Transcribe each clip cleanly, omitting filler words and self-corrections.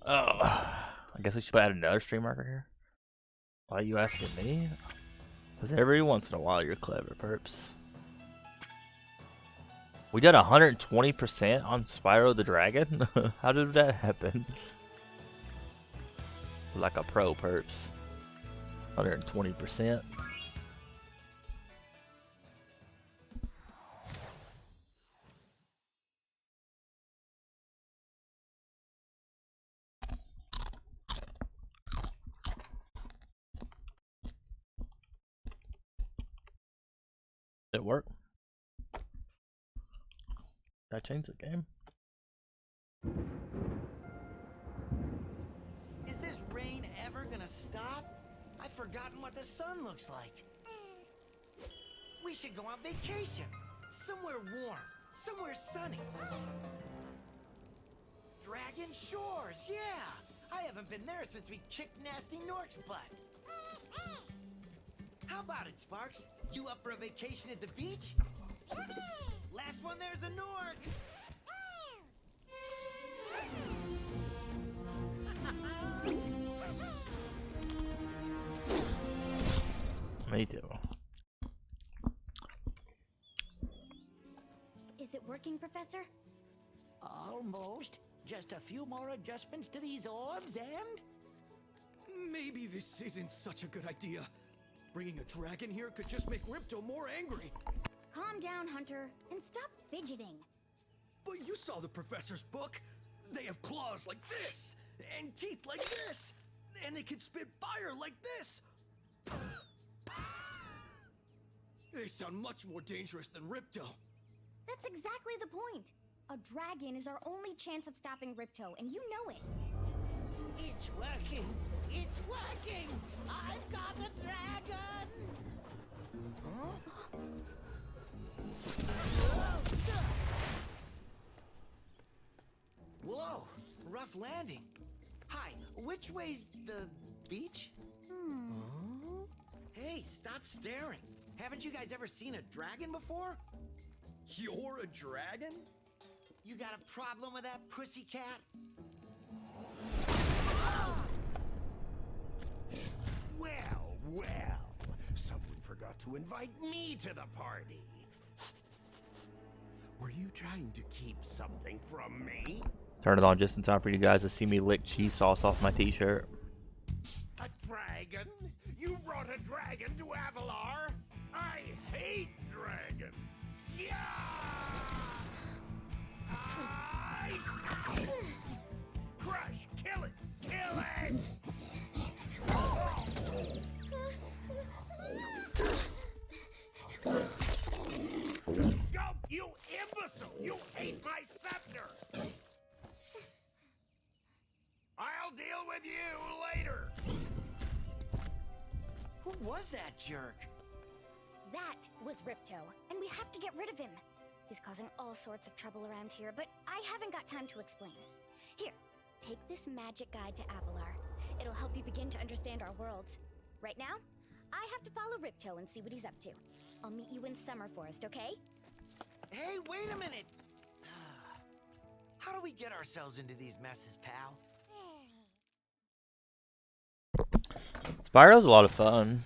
Oh, I guess we should add another stream marker here. Why are you asking me? Because every once in a while you're clever, perps. We did 120% on Spyro the Dragon? How did that happen? Like a pro, perps. 120%. Did it work? Did I change the game? Is this rain ever gonna stop? I've forgotten what the sun looks like. We should go on vacation. Somewhere warm. Somewhere sunny. Dragon Shores, yeah! I haven't been there since we kicked Nasty Nork's butt. How about it, Sparks? You up for a vacation at the beach? Last one there's a Nork! Me too. Is it working, Professor? Almost. Just a few more adjustments to these orbs and... Maybe this isn't such a good idea. Bringing a dragon here could just make Ripto more angry. Calm down, Hunter, and stop fidgeting. But you saw the professor's book. They have claws like this, and teeth like this, and they can spit fire like this. They sound much more dangerous than Ripto. That's exactly the point. A dragon is our only chance of stopping Ripto, and you know it. It's working! It's working! I've got a dragon! Huh? Whoa! Rough landing. Hi, which way's the beach? Huh? Hey, stop staring. Haven't you guys ever seen a dragon before? You're a dragon? You got a problem with that, pussycat? Well, well, someone forgot to invite me to the party. Were you trying to keep something from me? Turn it on just in time for you guys to see me lick cheese sauce off my t-shirt. A dragon? You brought a dragon to Avalar? I hate dragons. Yeah! Crush! Kill it! Kill it! Go, you imbecile! You ate my scepter! I'll deal with you later! Who was that jerk? That was Ripto, and we have to get rid of him. He's causing all sorts of trouble around here, but I haven't got time to explain. Here, take this magic guide to Avalar. It'll help you begin to understand our worlds. Right now, I have to follow Ripto and see what he's up to. I'll meet you in Summer Forest, okay? Hey, wait a minute! How do we get ourselves into these messes, pal? Spyro's a lot of fun.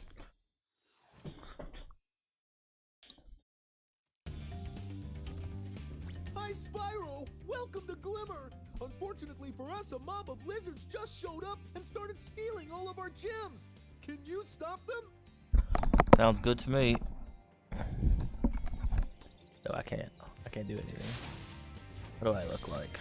Hi, Spyro! Welcome to Glimmer! Unfortunately for us, a mob of lizards just showed up and started stealing all of our gems. Can you stop them? Sounds good to me. No, I can't. I can't do anything. What do I look like?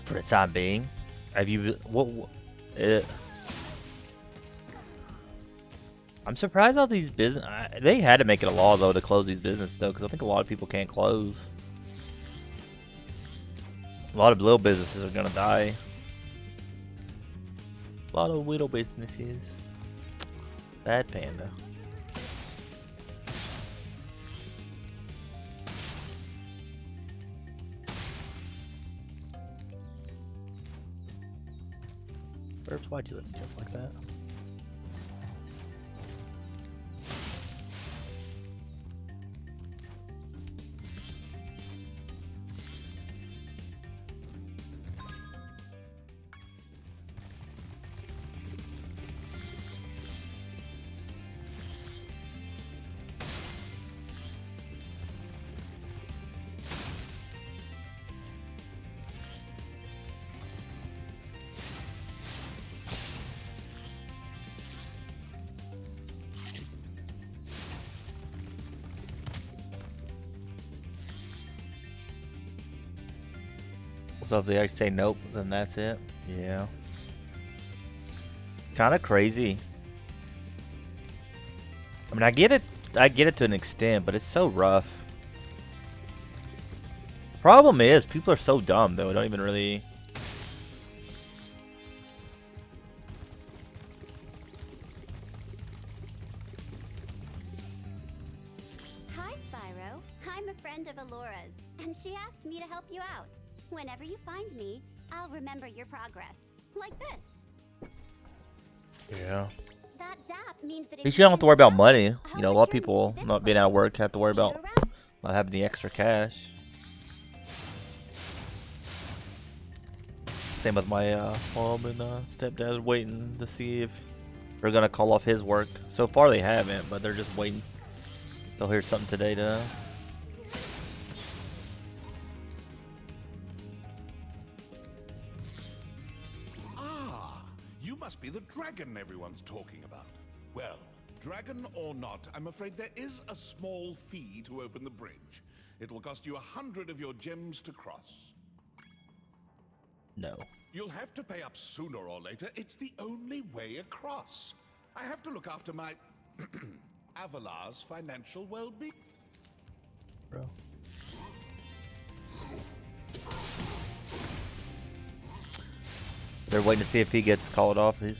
For the time being, have you? I'm surprised all these business. They had to make it a law though to close these businesses though, because I think a lot of people can't close. A lot of little businesses are gonna die. A lot of little businesses. Bad panda. Burps, why'd you let me jump like that? So if they actually say nope, then that's it. Yeah. Kind of crazy. I mean, I get it to an extent, but it's so rough. Problem is, people are so dumb though. They don't even really. Hi, Spyro. I'm a friend of Alora's, and she asked me to help you out. Whenever you find me, I'll remember your progress. Like this. Yeah. That zap means that At least you don't have to worry about money. You know, a lot of people not being at work have to worry about not having the extra cash. Same with my mom and stepdad waiting to see if they're gonna call off his work. So far they haven't, but they're just waiting. They'll hear something today to. You must be the dragon everyone's talking about. Well, dragon or not, I'm afraid there is a small fee to open the bridge. It will cost you 100 of your gems to cross. No. You'll have to pay up sooner or later. It's the only way across. I have to look after my Avalar's financial well-being. Bro. They're waiting to see if he gets called off. And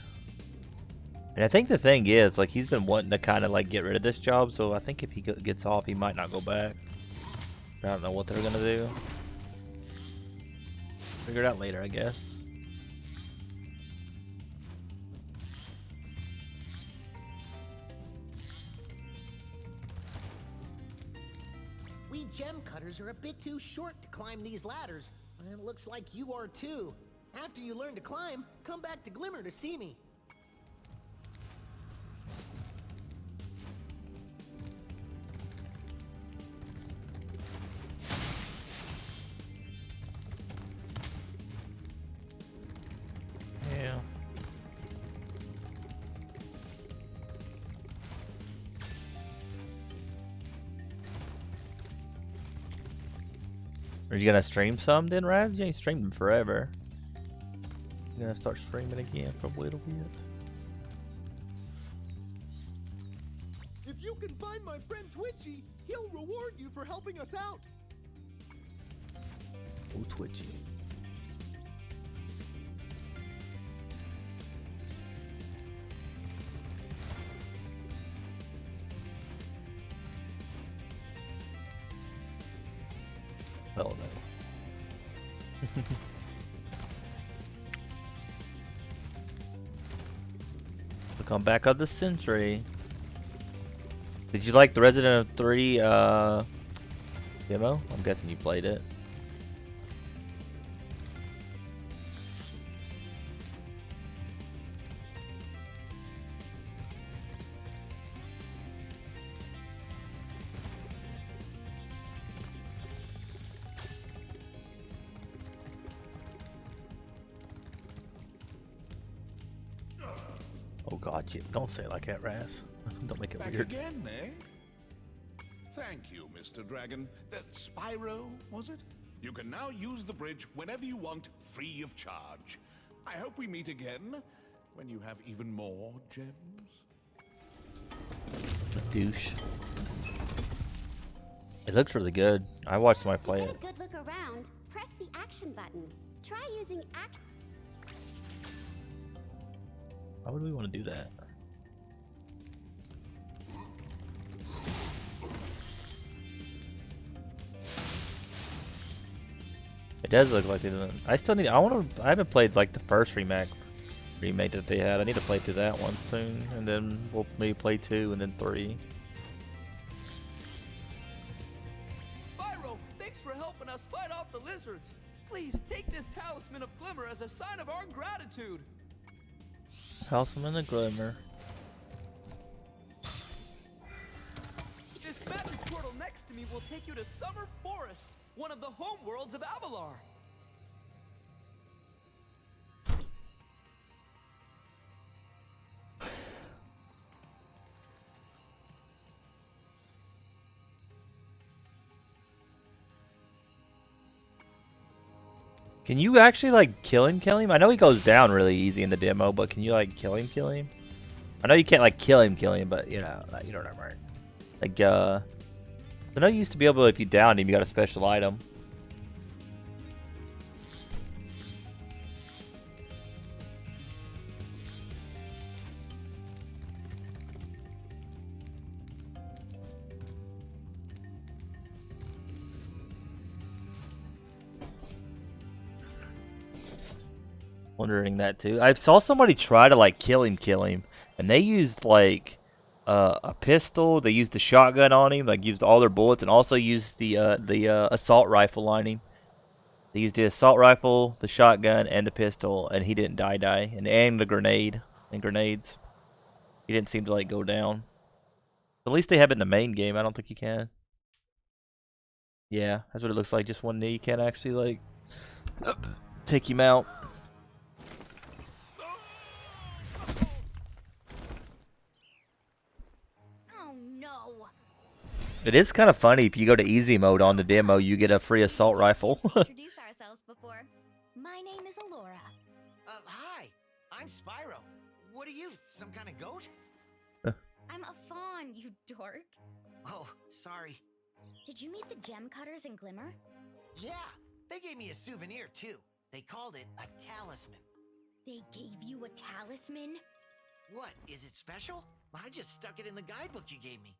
I think the thing is, like, he's been wanting to kind of like get rid of this job, so I think if he gets off, he might not go back. I don't know what they're gonna do. Figure it out later, I guess. We gem cutters are a bit too short to climb these ladders, and it looks like you are too. After you learn to climb, come back to Glimmer to see me. Yeah. Are you gonna stream some then, Raz? You ain't streamed them forever. You gonna start streaming again for a little bit? If you can find my friend Twitchy, he'll reward you for helping us out. Oh, Twitchy. Oh no. To come back of the century. Did you like the Resident Evil 3 demo? I'm guessing you played it. Oh god, don't say it like that, Raz. Don't make it Back weird. again, eh? Thank you, Mr. Dragon. Spyro, was it? You can now use the bridge whenever you want, free of charge. I hope we meet again when you have even more gems. Douche. It looks really good. I watched somebody play To get it. a good look around, press the action button. Try using Why would we want to do that? It does look like it doesn't. I still need. I haven't played like the first remake that they had. I need to play through that one soon, and then we'll maybe play 2 and then 3. Spyro, thanks for helping us fight off the lizards. Please take this talisman of glimmer as a sign of our gratitude. Talisman of Glimmer. This magic portal next to me will take you to Summer Forest, one of the home worlds of Avalar. Can you actually like kill him? I know he goes down really easy in the demo, but can you like kill him? I know you can't like kill him, but you know what I mean. Like I know you used to be able to, if you downed him, you got a special item. Wondering that too. I saw somebody try to like kill him, and they used like a pistol. They used the shotgun on him, like used all their bullets, and also used the assault rifle on him. They used the assault rifle, the shotgun, and the pistol, and he didn't die, and the grenades. He didn't seem to like go down. At least they have it in the main game. I don't think you can. Yeah, that's what it looks like. Just one knee. You can't actually like take him out. Oh no! It is kind of funny if you go to easy mode on the demo, you get a free assault rifle. Introduce ourselves before. My name is Alora. Hi, I'm Spyro. What are you, some kind of goat? I'm a fawn, you dork. Oh, sorry. Did you meet the gem cutters in Glimmer? Yeah, they gave me a souvenir too. They called it a talisman. They gave you a talisman? What, is it special? I just stuck it in the guidebook you gave me.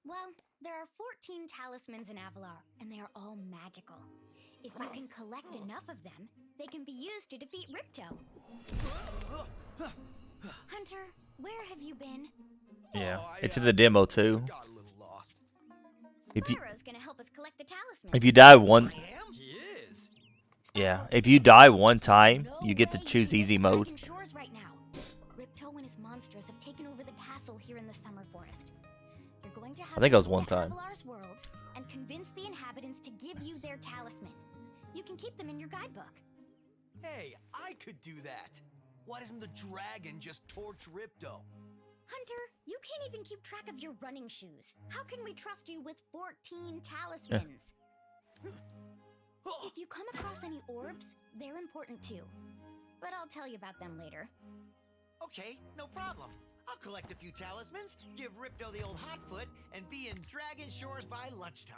Well, there are 14 talismans in Avalar, and they are all magical. If you can collect enough of them, they can be used to defeat Ripto. Hunter, where have you been? Yeah, it's in the demo too. Got a little lost. Spyro's gonna help us collect the talisman. If you die one, I am? He is. yeah, if you die one time, you get to choose easy mode. Dragon Shores right now. Ripto and his monsters have taken over the castle here in the Summer Forest. You're going to have I think it was to go one to time. Avalar's worlds and convince the inhabitants to give you their talisman. You can keep them in your guidebook. Hey, I could do that. Why doesn't the dragon just torch Ripto? Hunter, you can't even keep track of your running shoes. How can we trust you with 14 talismans? If you come across any orbs, they're important too. But I'll tell you about them later. Okay, no problem. I'll collect a few talismans, give Ripto the old hot foot, and be in Dragon Shores by lunchtime.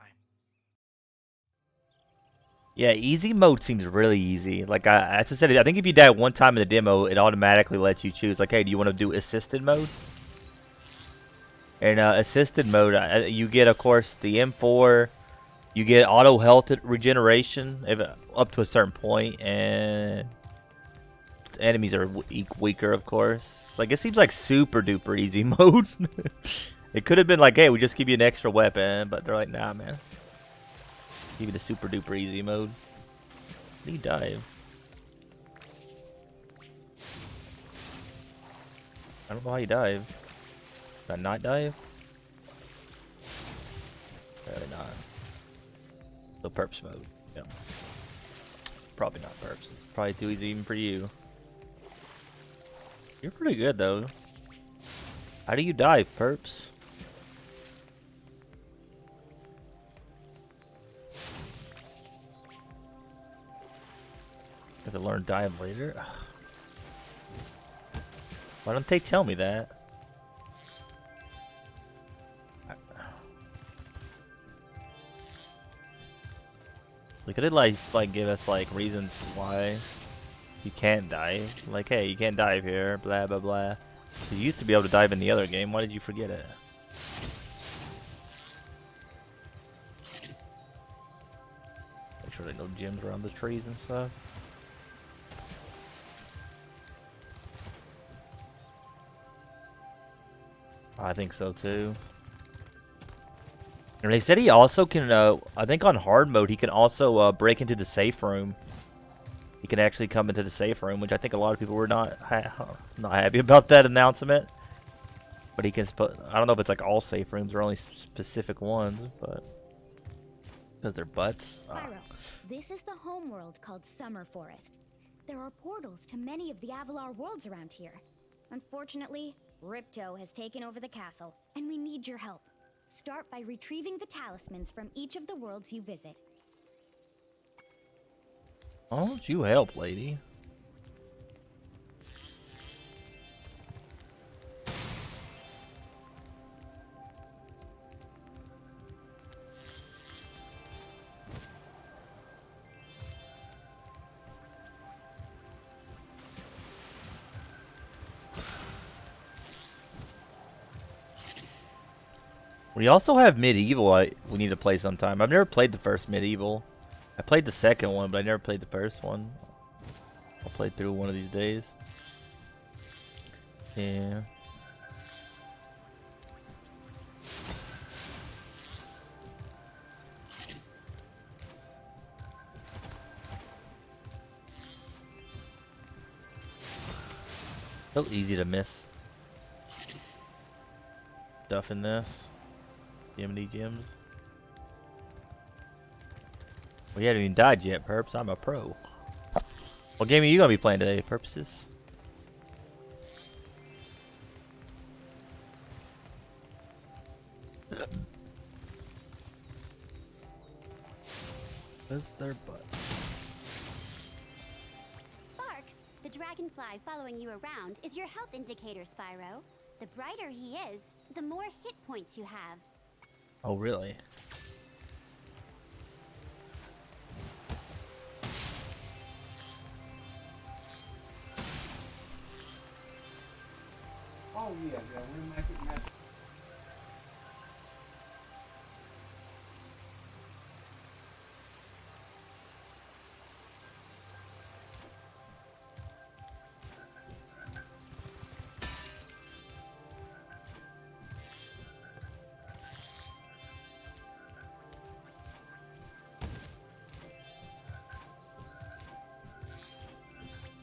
Yeah, easy mode seems really easy. Like as I said, I think if you die one time in the demo, it automatically lets you choose. Like, hey, do you want to do assisted mode? And assisted mode, you get, of course, the M4. You get auto health regeneration up to a certain point, and enemies are weaker, of course. Like, it seems like super duper easy mode. It could have been like, hey, we just give you an extra weapon, but they're like, nah, man. Give you the super duper easy mode. How do you dive? I don't know how you dive. Is that not dive? Probably not. So perps mode. Yeah. Probably not perps. It's probably too easy even for you. You're pretty good though. How do you dive, perps? Have to learn dive later. Why don't they tell me that? They could like give us like reasons why. You can't dive. Like, hey, you can't dive here. Blah blah blah. You used to be able to dive in the other game. Why did you forget it? Make sure there are no gems around the trees and stuff. I think so too. And they said he also can, I think on hard mode, he can also break into the safe room. He can actually come into the safe room, which I think a lot of people were not happy about that announcement. But he can, I don't know if it's like all safe rooms or only specific ones, but because they're butts. Spyro, this is the homeworld called Summer Forest. There are portals to many of the Avalar worlds around here. Unfortunately, Ripto has taken over the castle, and we need your help. Start by retrieving the talismans from each of the worlds you visit. Why don't you help, lady? We also have Medieval we need to play sometime. I've never played the first Medieval. I played the second one, but I never played the first one. I'll play through one of these days. Yeah. So easy to miss stuff in this. Jiminy Gems. Well, you haven't even died yet, Perps. I'm a pro. What game are you gonna be playing today, Purposes? That's their butt. Sparks, the dragonfly following you around is your health indicator, Spyro. The brighter he is, the more hit points you have. Oh, really? Oh yeah, we'll make it magic.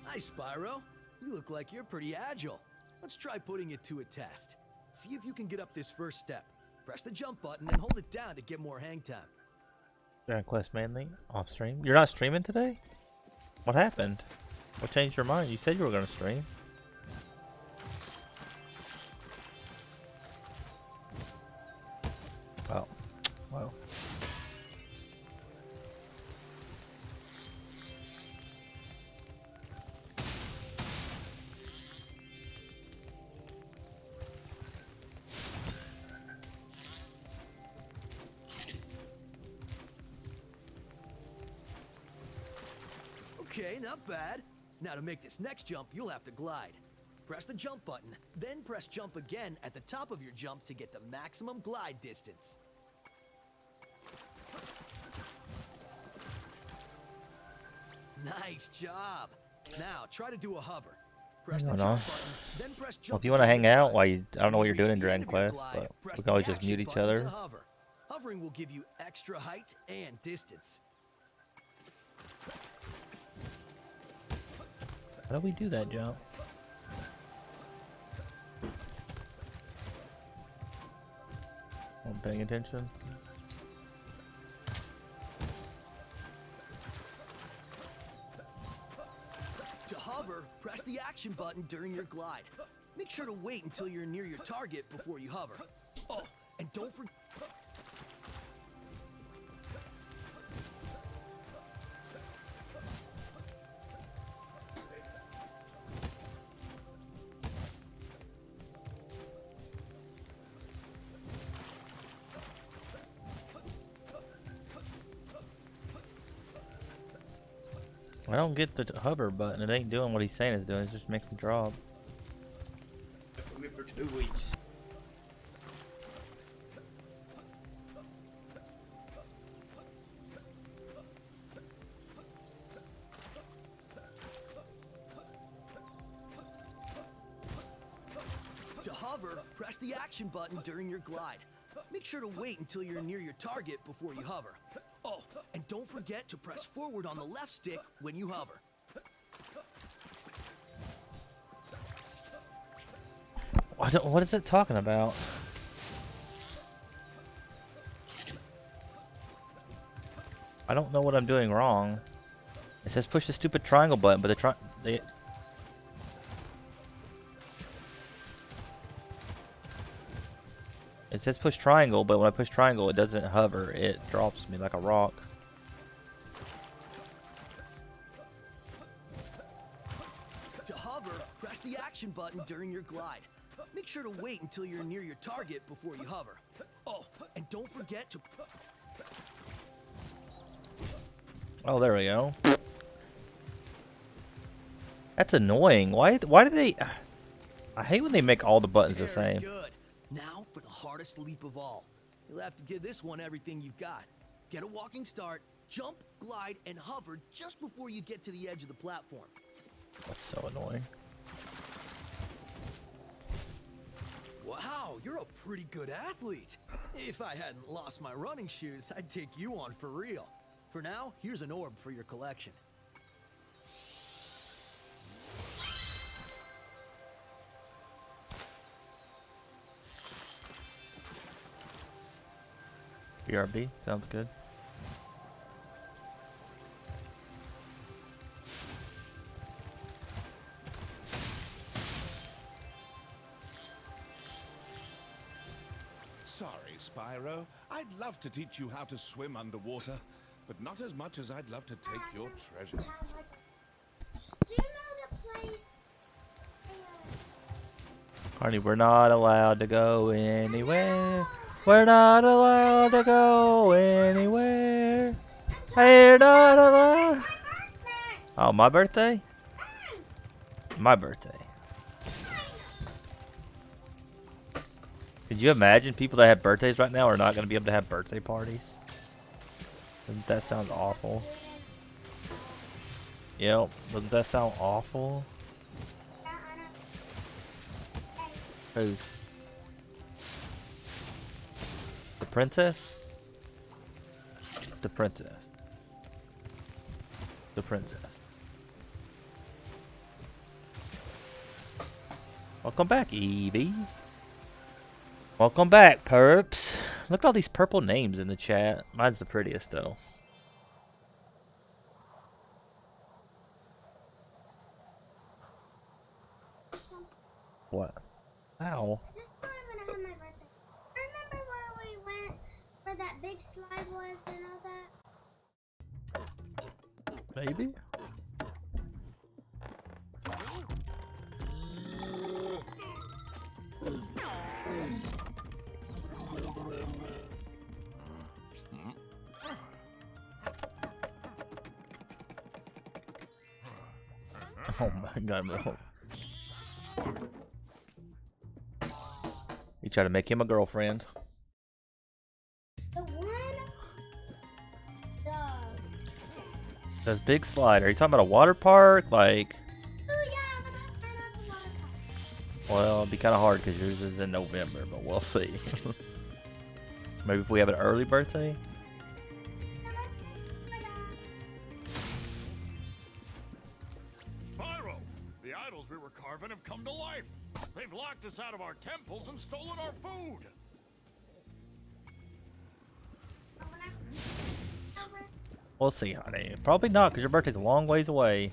Hi, Spyro. You look like you're pretty agile. Let's try putting it to a test. See if you can get up this first step. Press the jump button and hold it down to get more hang time. Dragon Quest mainly off stream. You're not streaming today? What happened? What changed your mind? You said you were gonna stream. Oh, well. Okay, not bad. Now to make this next jump, you'll have to glide. Press the jump button, then press jump again at the top of your jump to get the maximum glide distance. Nice job. Now try to do a hover. Press the I don't jump know. button, then press Well, jump if you want to again hang out glide. while you, I don't know what When you're you doing in reach the end Dragon of your Quest, glide, but press we can always the just mute action each button other. to hover. Hovering will give you extra height and distance. How do we do that jump? I'm paying attention. To hover, press the action button during your glide. Make sure to wait until you're near your target before you hover. Oh, and don't forget. I don't get the hover button. It ain't doing what he's saying it's doing. It just makes me drop. For 2 weeks. To hover, press the action button during your glide. Make sure to wait until you're near your target before you hover. Oh, and don't forget to press forward on the left stick when you hover. What is it talking about? I don't know what I'm doing wrong. It says push the stupid triangle button, but it says push triangle, but when I push triangle, it doesn't hover. It drops me like a rock. To hover, press the action button during your glide. Make sure to wait until you're near your target before you hover. Oh, and don't forget to... Oh, there we go. That's annoying. Why do they... I hate when they make all the buttons the Very same. good. Now for the hardest leap of all. You'll have to give this one everything you've got. Get a walking start, jump, glide, and hover just before you get to the edge of the platform. That's so annoying. Wow, you're a pretty good athlete. If I hadn't lost my running shoes, I'd take you on for real. For now, here's an orb for your collection. BRB, sounds good. Sorry, Spyro. I'd love to teach you how to swim underwater, but not as much as I'd love to take your treasure. Do you know the place? Honey, we're not allowed to go anywhere. We're not allowed to go anywhere. We're not allowed. Oh, my birthday? My birthday. Could you imagine people that have birthdays right now are not going to be able to have birthday parties? Doesn't that sound awful? Yep, doesn't that sound awful? Who's? The princess? The princess. The princess. Welcome back, Evie. Welcome back, perps. Look at all these purple names in the chat. Mine's the prettiest, though. What? Ow. Just thought when I had my birthday. Remember where we went, where that big slide was and all that? Maybe? Oh my god, bro. You try to make him a girlfriend. The one, the... Says big slide. Are you talking about a water park? Like, Oh yeah, the best friend of the water park. well, it'd be kind of hard because yours is in November, but we'll see. Maybe if we have an early birthday? So let's just put Spyro! The idols we were carving have come to life. They've locked us out of our temples and stolen our food. We'll see, honey. Probably not, because your birthday's a long ways away.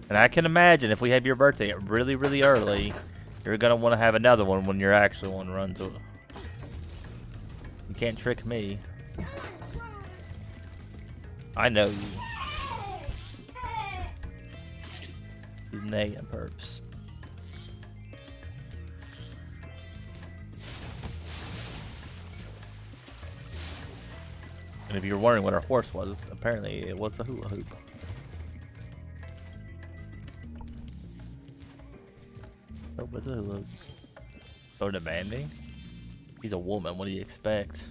And I can imagine if we have your birthday really, really early, you're going to want to have another one when your actual one runs. You can't trick me. I know you. He's nagging perps. And if you were wondering what our horse was, apparently it was a hula hoop. What's it look? So demanding? He's a woman, what do you expect?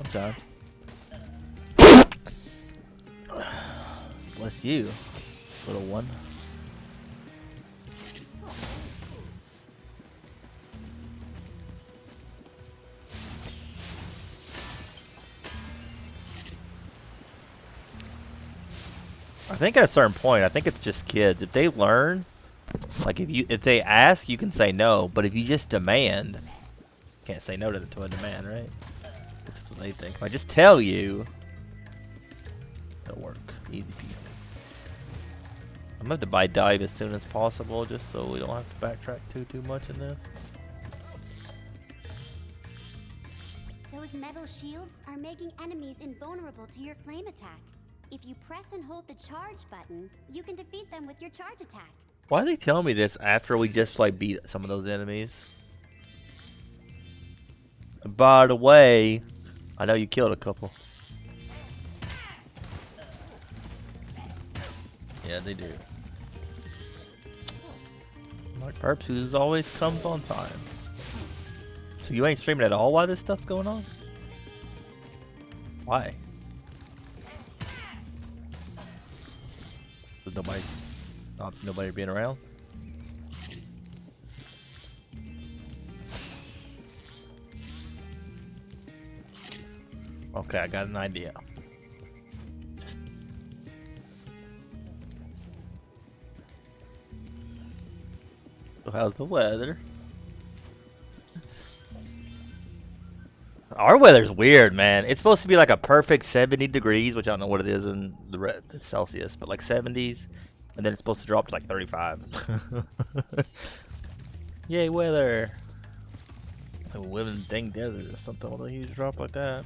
Sometimes. Bless you, little one. I think at a certain point, I think it's just kids. If they learn, like if they ask, you can say no. But if you just demand, can't say no to a demand, right? That's what they think. If I just tell you, it'll work. Easy peasy. I'm gonna have to buy dive as soon as possible, just so we don't have to backtrack too much in this. Those metal shields are making enemies invulnerable to your flame attack. If you press and hold the charge button, you can defeat them with your charge attack. Why are they telling me this after we just like beat some of those enemies? By the way, I know you killed a couple. Yeah, they do. Like Perps, who's always comes on time. So you ain't streaming at all while this stuff's going on? Why? With nobody being around? Okay, I got an idea. So how's the weather? Our weather's weird, man. It's supposed to be like a perfect 70 degrees, which I don't know what it is in the Celsius, but like 70s, and then it's supposed to drop to like 35. Yay, weather! Like we live in the dang desert or something with a huge drop like that.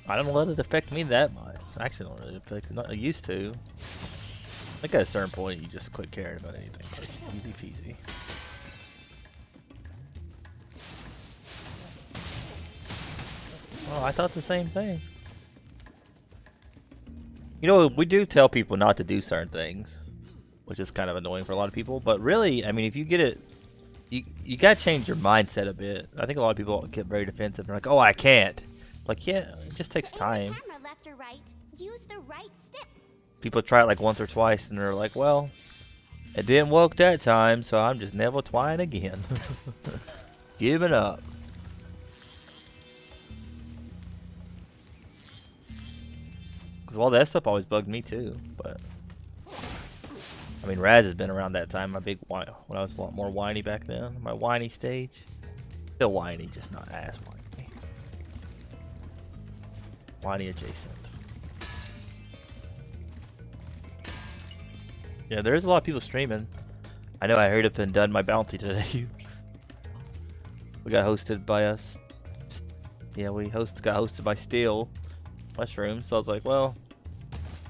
I don't let it affect me that much. I actually don't really affect it. Not, I used to. I think at a certain point you just quit caring about anything. Easy peasy. Oh, I thought the same thing. You know, we do tell people not to do certain things, which is kind of annoying for a lot of people. But really, I mean, if you get it, you gotta change your mindset a bit. I think a lot of people get very defensive. They're like, "Oh, I can't." Like, yeah, it just takes time. Camera left or right, use the right stick. People try it like once or twice, and they're like, "Well, it didn't work that time, so I'm just never trying again." Giving up. Because all that stuff always bugged me too, but I mean, Raz has been around that time. My big when I was a lot more whiny back then. My whiny stage, still whiny, just not as whiny. Whiny adjacent. Yeah, there is a lot of people streaming. I know I heard up and done my bounty today. We got hosted by us. Yeah, got hosted by Steel Mushroom. So I was like, well,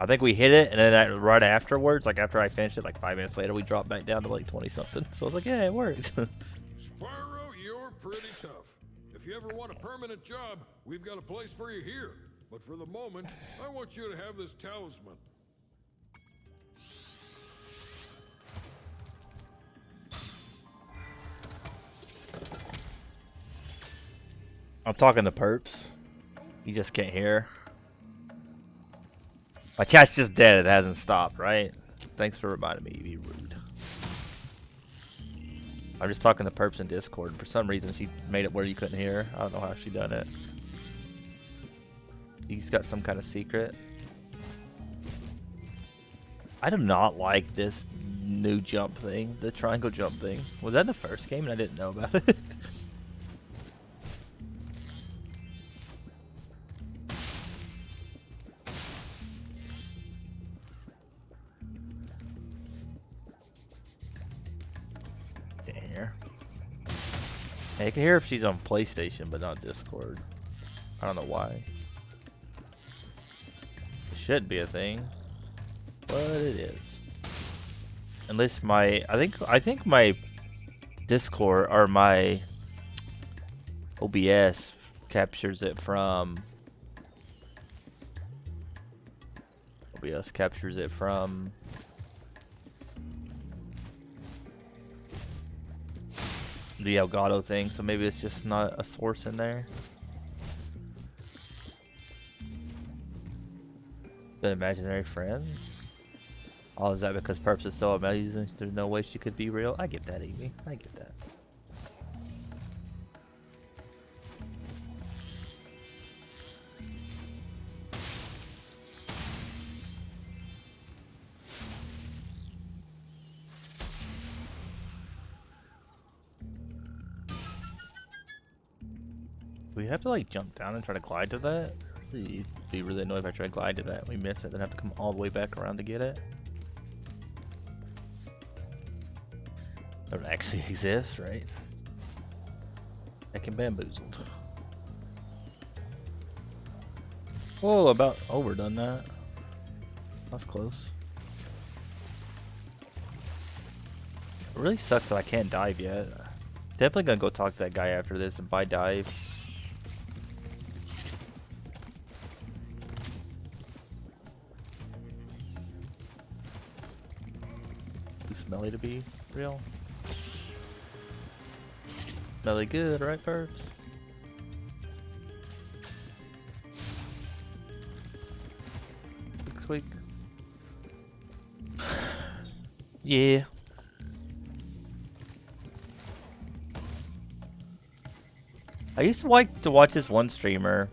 I think we hit it, and then right afterwards, like after I finished it, like 5 minutes later, we dropped back down to like 20 something. So I was like, yeah, it worked. Spyro, you're pretty tough. If you ever want a permanent job, we've got a place for you here. But for the moment, I want you to have this talisman. I'm talking to Perps. You just can't hear. My chat's just dead. It hasn't stopped, right? Thanks for reminding me to be rude. I'm just talking to Perps in Discord. For some reason, she made it where you couldn't hear. I don't know how she done it. He's got some kind of secret. I do not like this new jump thing, the triangle jump thing. Was that in the first game and I didn't know about it? Can't hear. Hey, I can hear if she's on PlayStation, but not Discord. I don't know why. It should be a thing, but it is. Unless my, I think my Discord or my OBS captures it from OBS captures it from the Elgato thing, so maybe it's just not a source in there. The imaginary friend? Oh, is that because Perps is so amazing? There's no way she could be real? I get that, Evie. I get that. Do we have to like jump down and try to glide to that? It'd be really annoying if I try to glide to that and we miss it, then have to come all the way back around to get it. That would actually exist, right? I can bamboozled. Whoa, about overdone that. That's close. It really sucks that I can't dive yet. Definitely gonna go talk to that guy after this and buy dive. Too smelly to be real. Smelly good, right, Perps? Next week. Yeah. I used to like to watch this one streamer,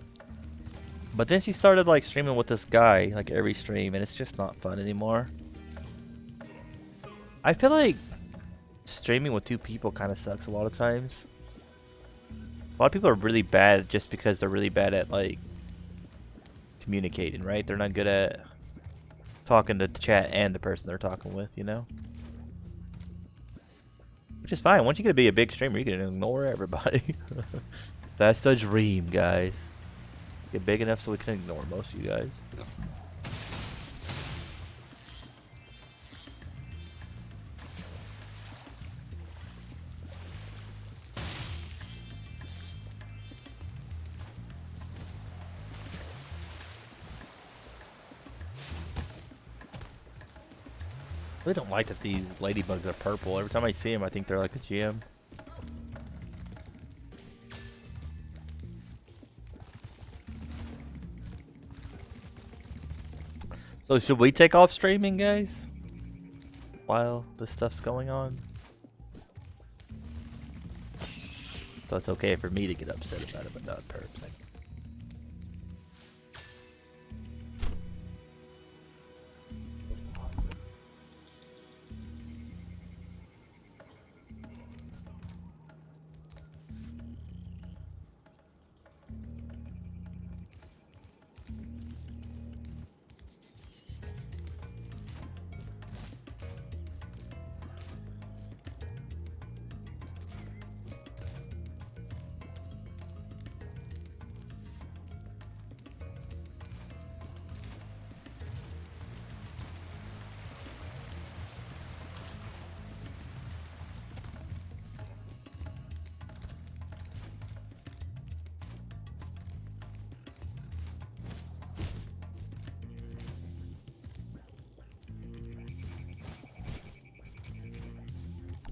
but then she started like streaming with this guy like every stream, and it's just not fun anymore. I feel like streaming with two people kind of sucks a lot of times. A lot of people are really bad just because they're really bad at like communicating, right? They're not good at talking to the chat and the person they're talking with, you know? Which is fine. Once you get to be a big streamer, you can ignore everybody. That's the dream, guys. Get big enough so we can ignore most of you guys. I really don't like that these ladybugs are purple. Every time I see them, I think they're like a gem. So should we take off streaming, guys? While this stuff's going on? So it's okay for me to get upset about it, but not Perps.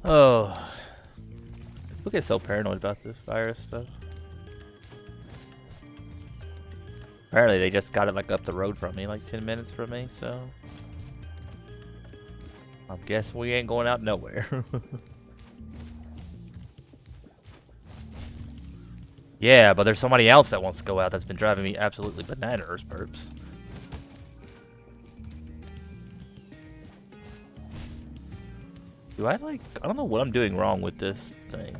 Oh, people get so paranoid about this virus stuff. Apparently they just got it like up the road from me, like 10 minutes from me, so I guess we ain't going out nowhere. Yeah, but there's somebody else that wants to go out that's been driving me absolutely bananas, Perps. Do I like, I don't know what I'm doing wrong with this thing.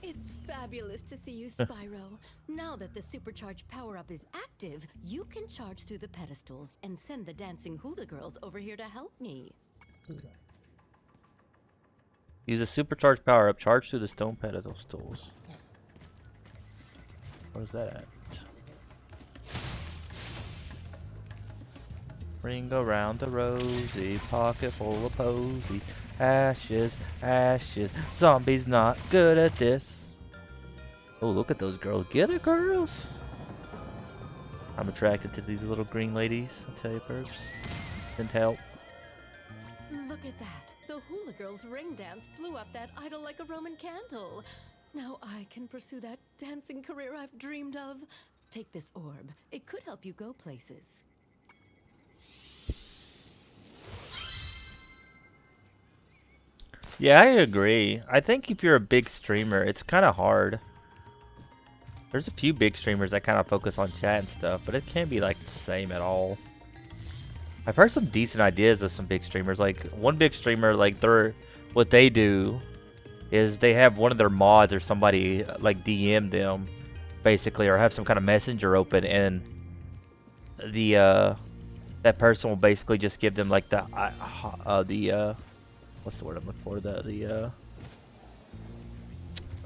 It's fabulous to see you, Spyro. Now that the supercharged power-up is active, you can charge through the pedestals and send the dancing hula girls over here to help me. Use a supercharged power-up, charge through the stone pedestals. Where's that at? Ring around the rosy, pocket full of posy. Ashes, ashes. Zombies not good at this. Oh, look at those girls. Get it, girls. I'm attracted to these little green ladies. I tell you, perps. Didn't help. Look at that. The hula girl's ring dance blew up that idol like a Roman candle. Now I can pursue that dancing career I've dreamed of. Take this orb. It could help you go places. Yeah, I agree. I think if you're a big streamer, it's kind of hard. There's a few big streamers that kind of focus on chat and stuff, but it can't be like the same at all. I've heard some decent ideas of some big streamers. Like one big streamer, like what they do is they have one of their mods or somebody like DM them, basically, or have some kind of messenger open, and the that person will basically just give them like the what's the word I'm looking for? The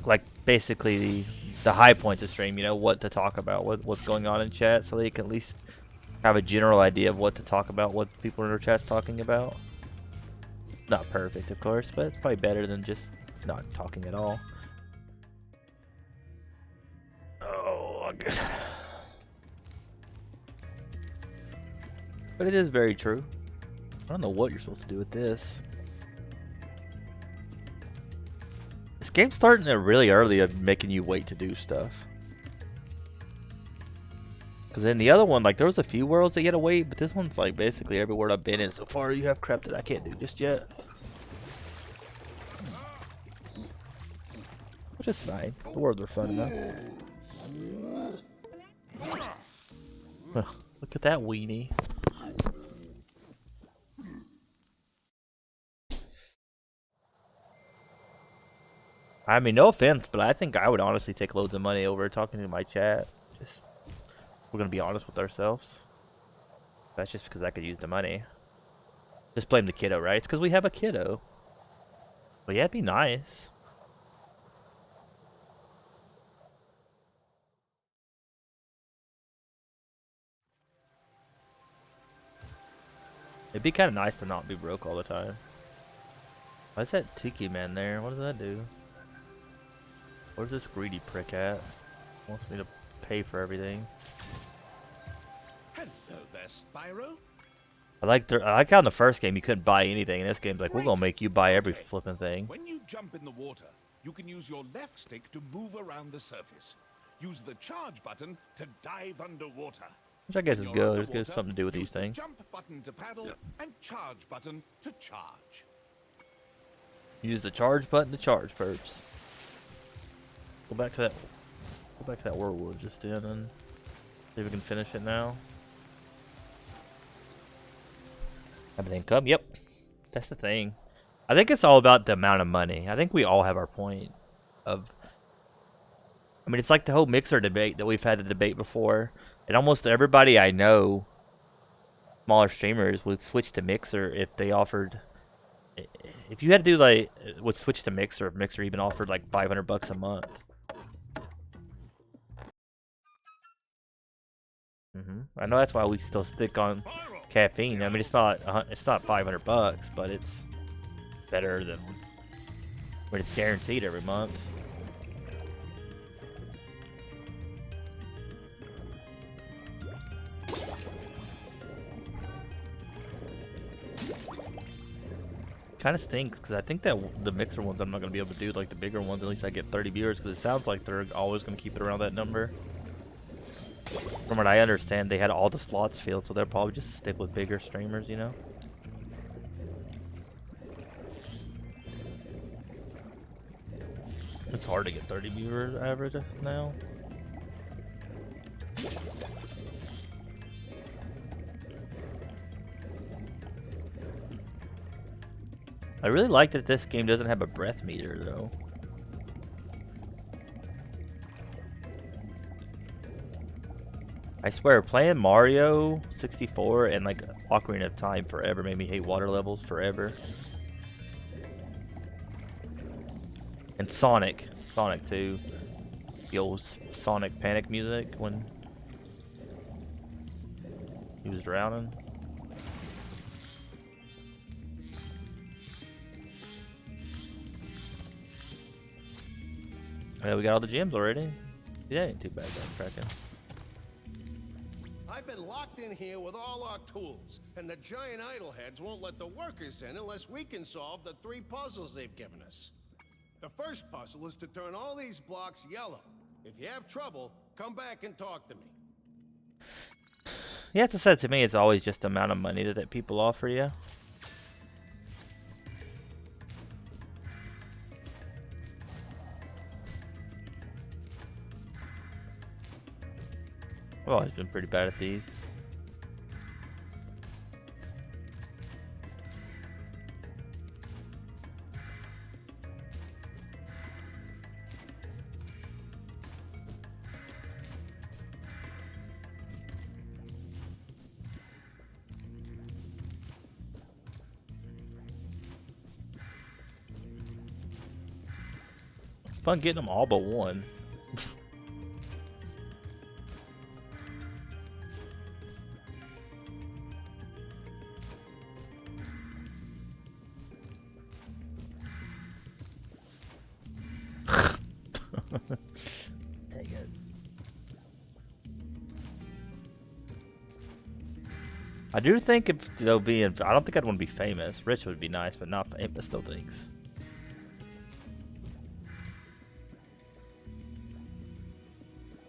like basically the high points of stream, you know, what to talk about, what's going on in chat, so they can at least have a general idea of what to talk about, what people in their chat's talking about. Not perfect, of course, but it's probably better than just not talking at all. Oh, I guess. But it is very true. I don't know what you're supposed to do with this. This game's starting really early of making you wait to do stuff. Because in the other one, like, there was a few worlds that you had to wait, but this one's like basically every world I've been in so far, you have crap that I can't do just yet. Which is fine. The worlds are fun enough. Look at that weenie. I mean, no offense, but I think I would honestly take loads of money over talking to my chat. Just, we're gonna be honest with ourselves. That's just because I could use the money. Just blame the kiddo, right? It's because we have a kiddo. But yeah, it'd be nice. It'd be kind of nice to not be broke all the time. Why's that Tiki man there? What does that do? Where's this greedy prick at? Wants me to pay for everything. Hello there, Spyro. I like how in the first game you couldn't buy anything. In this game's like, we're gonna make you buy every flipping thing. When you jump in the water, you can use your left stick to move around the surface. Use the charge button to dive underwater. Which I guess is good. It's got something to do with these things. Jump button to paddle and charge button to charge. Use the charge button to charge perps. Go back to that world we were just in and see if we can finish it now. Have an income? Yep. That's the thing. I think it's all about the amount of money. I think we all have our point of... I mean, it's like the whole Mixer debate that we've had the debate before. And almost everybody I know, smaller streamers, would switch to Mixer if they offered... If you had to do like... would switch to Mixer if Mixer even offered like $500 a month. I know that's why we still stick on caffeine. I mean, it's not $500, but it's better than when it's guaranteed every month. Kind of stinks because I think that the Mixer ones I'm not gonna be able to do, like the bigger ones. At least I get 30 viewers because it sounds like they're always gonna keep it around that number. From what I understand, they had all the slots filled, so they'll probably just stick with bigger streamers, you know? It's hard to get 30 viewers average now. I really like that this game doesn't have a breath meter, though. I swear, playing Mario 64 and like Ocarina of Time forever made me hate water levels forever. And Sonic too. The old Sonic Panic music when he was drowning. Yeah, we got all the gems already. Yeah, ain't too bad, cracking. I've been locked in here with all our tools, and the giant idol heads won't let the workers in unless we can solve the 3 puzzles they've given us. The first puzzle is to turn all these blocks yellow. If you have trouble, come back and talk to me. You have to say to me, it's always just the amount of money that people offer you. I've always been pretty bad at these. Fun getting them all but one. Dang it. I do think if they'll be in, I don't think I'd want to be famous. Rich would be nice, but not famous, still thinks.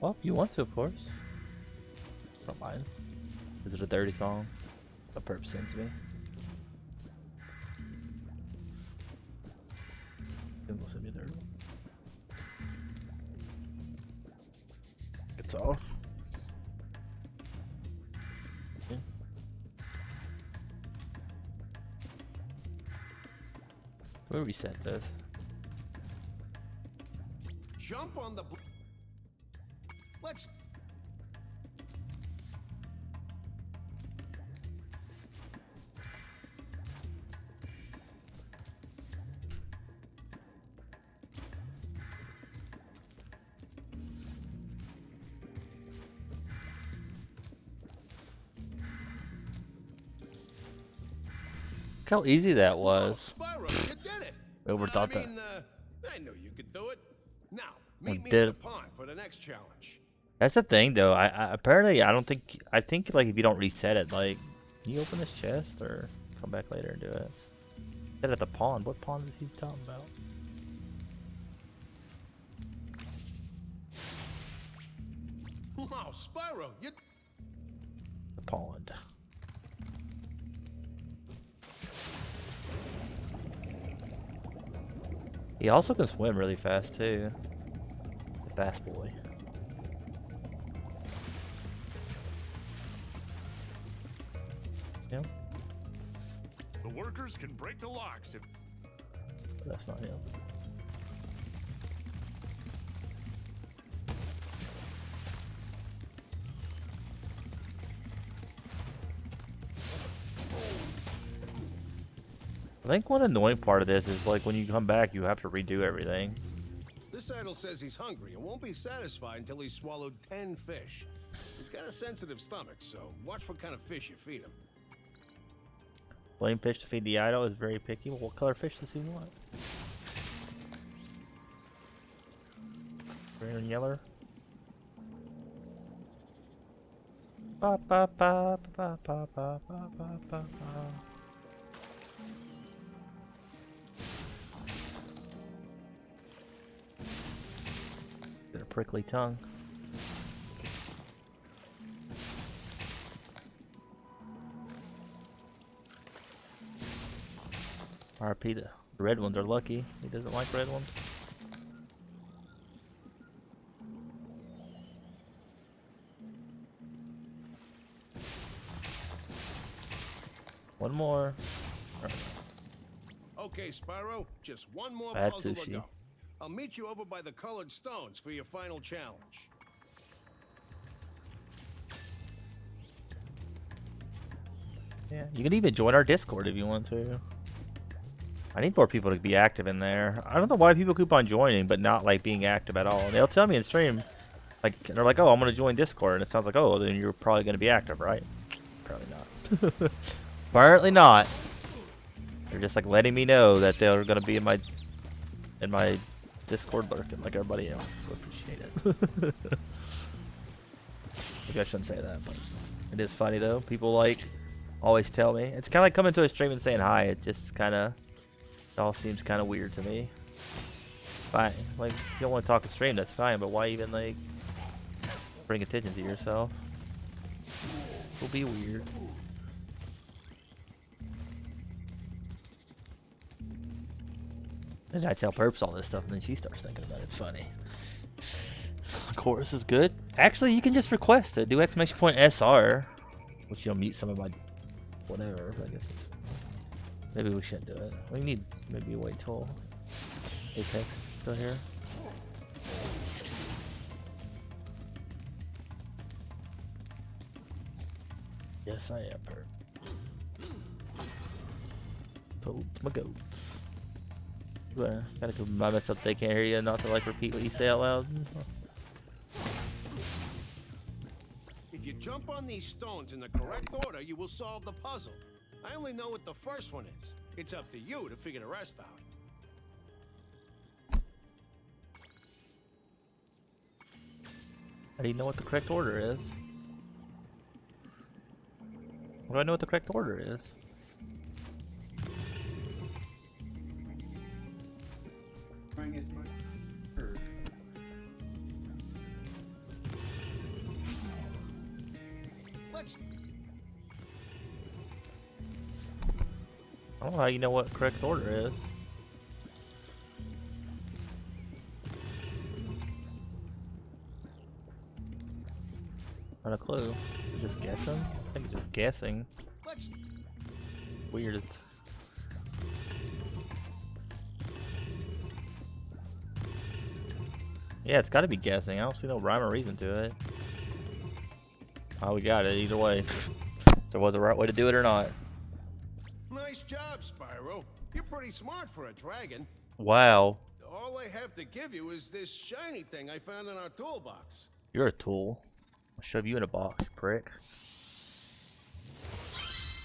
Well, if you want to, of course. Don't mind. Is it a dirty song? What purpose sends me? We'll send me a dirty one. It's off. Okay. We'll reset this. Jump on the... Let's... Look how easy that was. Oh, Spyro, you did it. We overthought that. I knew you could do it. Now, meet me did at the pond for the next challenge. That's the thing, though. I apparently I don't think I think like if you don't reset it, like, can you open this chest or come back later and do it? Set it at the pond. What pond is he talking about? Wow, Spyro, you... The pond. He also can swim really fast too. Fast boy. Yep. The workers can break the locks if... But that's not him. I think one annoying part of this is like when you come back you have to redo everything. This idol says he's hungry and won't be satisfied until he's swallowed 10 fish. He's got a sensitive stomach, so watch what kind of fish you feed him. Flame fish to feed the idol is very picky. Well, what color fish does he want? Green and yellow? Ba ba ba ba ba ba ba ba ba. Got a prickly tongue. RP, the red ones are lucky. He doesn't like red ones. One more. Okay, Spyro, just one more Bad puzzle to sushi. go. I'll meet you over by the colored stones for your final challenge. Yeah, you can even join our Discord if you want to. I need more people to be active in there. I don't know why people keep on joining, but not like being active at all. And they'll tell me in stream, like they're like, "Oh, I'm gonna join Discord," and it sounds like, "Oh, then you're probably gonna be active, right?" Probably not. Apparently not. They're just like letting me know that they're gonna be in my Discord lurking like everybody else. We appreciate it. Maybe I shouldn't say that, but it is funny though. People like always tell me. It's kind of like coming to a stream and saying hi. It just kind of, it all seems kind of weird to me. Fine, like if you don't want to talk to stream, that's fine. But why even like bring attention to yourself? It'll be weird. And I tell Perps all this stuff, and then she starts thinking about it. It's funny. Chorus is good. Actually, you can just request it. Do exclamation point SR, which you'll mute some of my whatever. But I guess it's, maybe we shouldn't do it. We need maybe wait till Apex still here. Yes, I am Perp. Toads my goats. Gotta remind myself they can't hear you, not to like repeat what you say out loud. If you jump on these stones in the correct order, you will solve the puzzle. I only know what the first one is. It's up to you to figure the rest out. How do you know what the correct order is? How do I know what the correct order is? I don't know how you know what correct order is. Not a clue. You're just guessing? I think it's just guessing. Weird. Yeah, it's gotta be guessing. I don't see no rhyme or reason to it. Oh, we got it either way. If there was a right way to do it or not. Nice job, Spyro. You're pretty smart for a dragon. Wow. All I have to give you is this shiny thing I found in our toolbox. You're a tool. I'll shove you in a box, prick.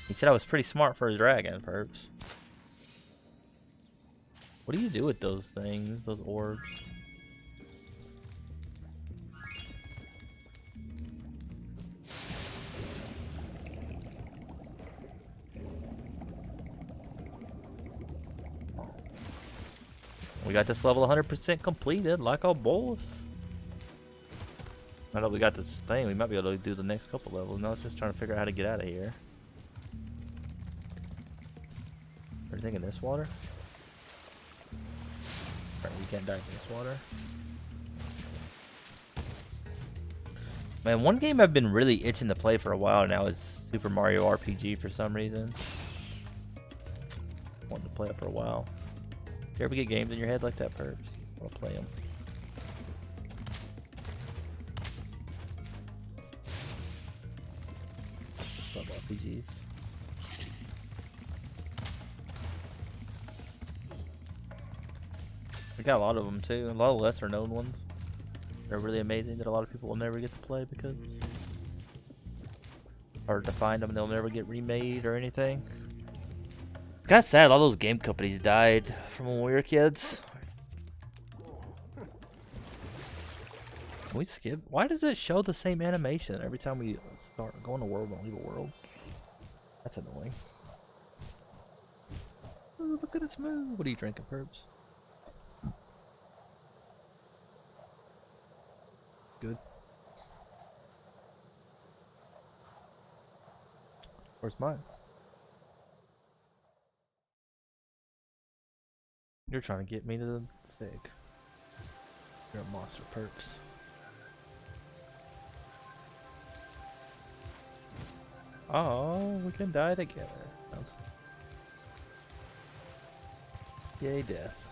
He said I was pretty smart for a dragon, Perps. What do you do with those things, those orbs? We got this level 100% completed, like our boss. Now that we got this thing, we might be able to do the next couple levels. Now it's just trying to figure out how to get out of here. Anything in this water? Alright, we can't dive in this water. Man, one game I've been really itching to play for a while now is Super Mario RPG for some reason. Wanted to play it for a while. You ever get games in your head like that, Perps? I'll play them. Love RPGs. We got a lot of them too. A lot of lesser known ones. They're really amazing that a lot of people will never get to play because hard to find them and they'll never get remade or anything. It's kind of sad. All those game companies died from when we were kids. Can we skip? Why does it show the same animation every time we start going to world and leave a world? That's annoying. Ooh, look at this move. What are you drinking, Perps? Good. Where's mine? You're trying to get me to the sick. You're a monster, Perps. Oh, we can die together. Yay, death.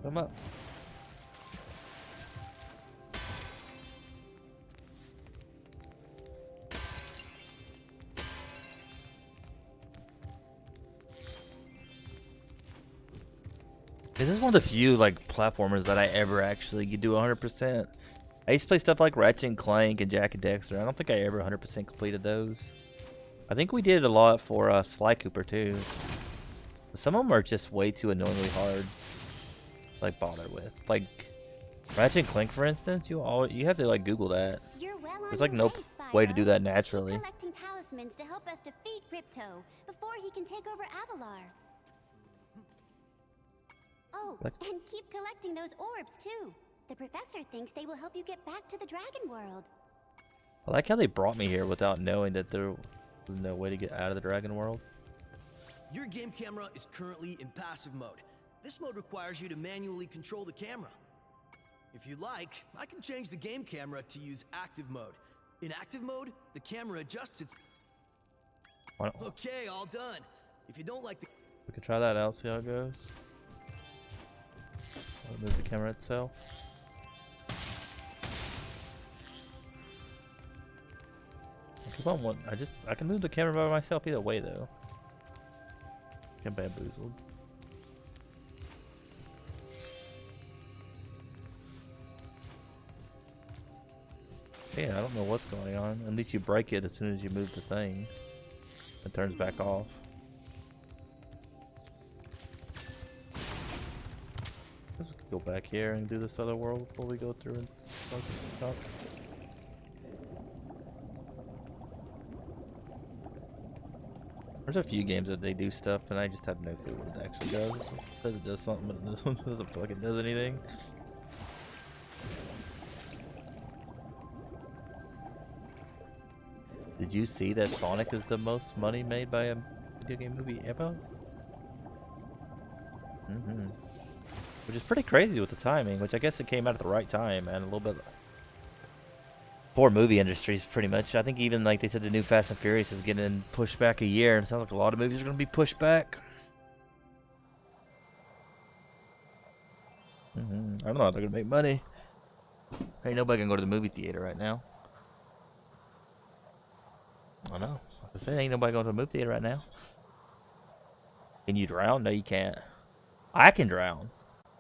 Come up. This is one of the few like platformers that I ever actually do 100%. I used to play stuff like Ratchet and Clank and Jack and Dexter. I don't think I ever 100% completed those. I think we did a lot for Sly Cooper too. Some of them are just way too annoyingly hard to, like, bother with. Like Ratchet and Clank, for instance, you have to like Google that. You're well on There's like your no way, Spyro. way to do that naturally. Keep collecting talismans to help us defeat Ripto before he can take over Avalar. Oh, Like- and keep collecting those orbs too. The professor thinks they will help you get back to the Dragon World. I like how they brought me here without knowing that there was no way to get out of the Dragon World. Your game camera is currently in passive mode. This mode requires you to manually control the camera. If you like, I can change the game camera to use active mode. In active mode, the camera adjusts its... Why don't- Okay, all done. If you don't like the... We can try that out, see how it goes. I'll move the camera itself. I keep on one. I can move the camera by myself either way though. Get bamboozled. Yeah, I don't know what's going on. At least you break it as soon as you move the thing. It turns back off. Let's go back here and do this other world before we go through and stuff. There's a few games that they do stuff and I just have no clue what it actually does. It says it does something, but this one doesn't feel like it does anything. Did you see that Sonic is the most money made by a video game movie ever? Which is pretty crazy with the timing, which I guess it came out at the right time and a little bit for movie industries pretty much. I think even like they said the new Fast and Furious is getting pushed back a year and it sounds like a lot of movies are going to be pushed back. I don't know how they're going to make money. Ain't nobody can go to the movie theater right now. I know. Like I said, ain't nobody going to the movie theater right now. Can you drown? No, you can't. I can drown,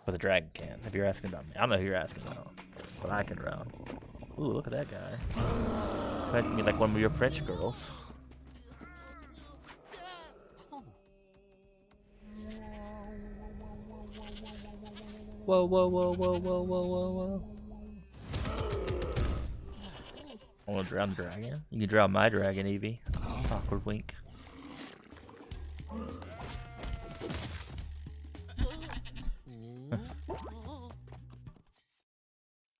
but the dragon can't. If you're asking about me, I don't know who you're asking about, but I can drown. Ooh, look at that guy. Making me like one of your French girls. Whoa, whoa, whoa, whoa, whoa, whoa, whoa, whoa. I want to drown the dragon. You can drown my dragon, Evie. Awkward wink.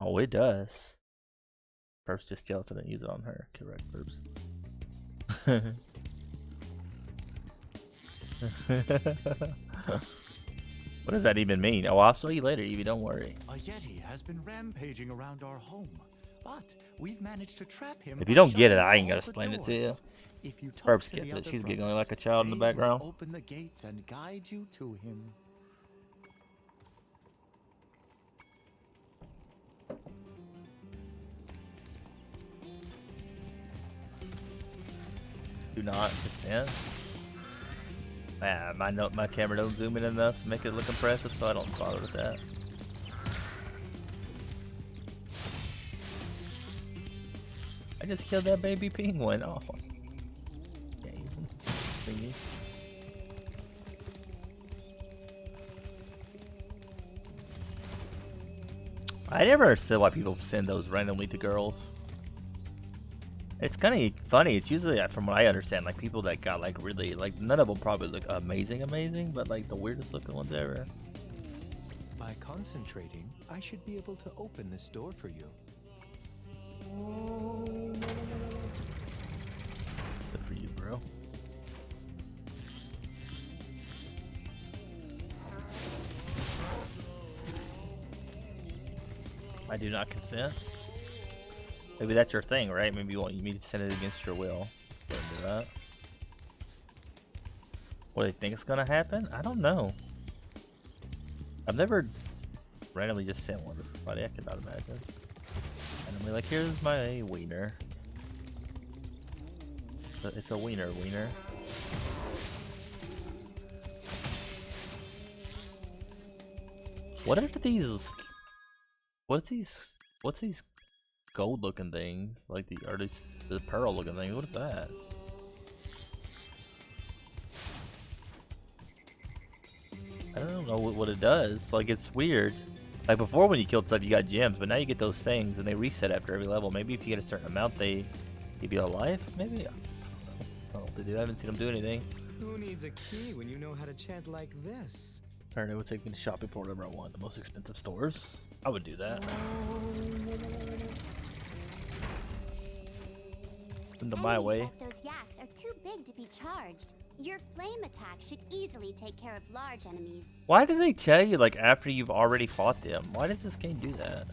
Oh, it does. Perp's just jealous I didn't use it on her. Correct, Perps. What does that even mean? Oh, I'll show you later, Evie. Don't worry. A Yeti has been rampaging around our home, but we've managed to trap him. If you don't get it, I ain't gotta gotta explain it to you. If you talk Perps to gets the it. other She's giggling brothers, like a child in the they will background. Open the gates and guide you to him. Do not consent. My camera don't zoom in enough to make it look impressive, so I don't bother with that. I just killed that baby penguin. Oh. Okay. Thingy. I never understood why people send those randomly to girls. It's kind of funny. It's usually, from what I understand, like people that got like really, like none of them probably look amazing, but like the weirdest looking ones ever. By concentrating, I should be able to open this door for you. Good for you, bro. I do not consent. Maybe that's your thing, right? Maybe you want me to send it against your will. Don't do that. What do you think is gonna happen? I don't know. I've never randomly just sent one to somebody. I cannot imagine. And I'm like, here's my wiener. It's a wiener. What are these? What's these gold looking things, like the pearl looking thing. What is that? I don't know what it does. Like, it's weird. Like before when you killed stuff you got gems, but now you get those things and they reset after every level. Maybe if you get a certain amount they give you a life? Maybe? I don't know what they do. I haven't seen them do anything. Who needs a key when you know how to chant like this? Alright, it would take me to shopping for whatever I want. The most expensive stores. I would do that. Into my way. Like those yaks are too big to be charged. Your flame attack should easily take care of large enemies. Why do they tell you like after you've already fought them? Why does this game do that?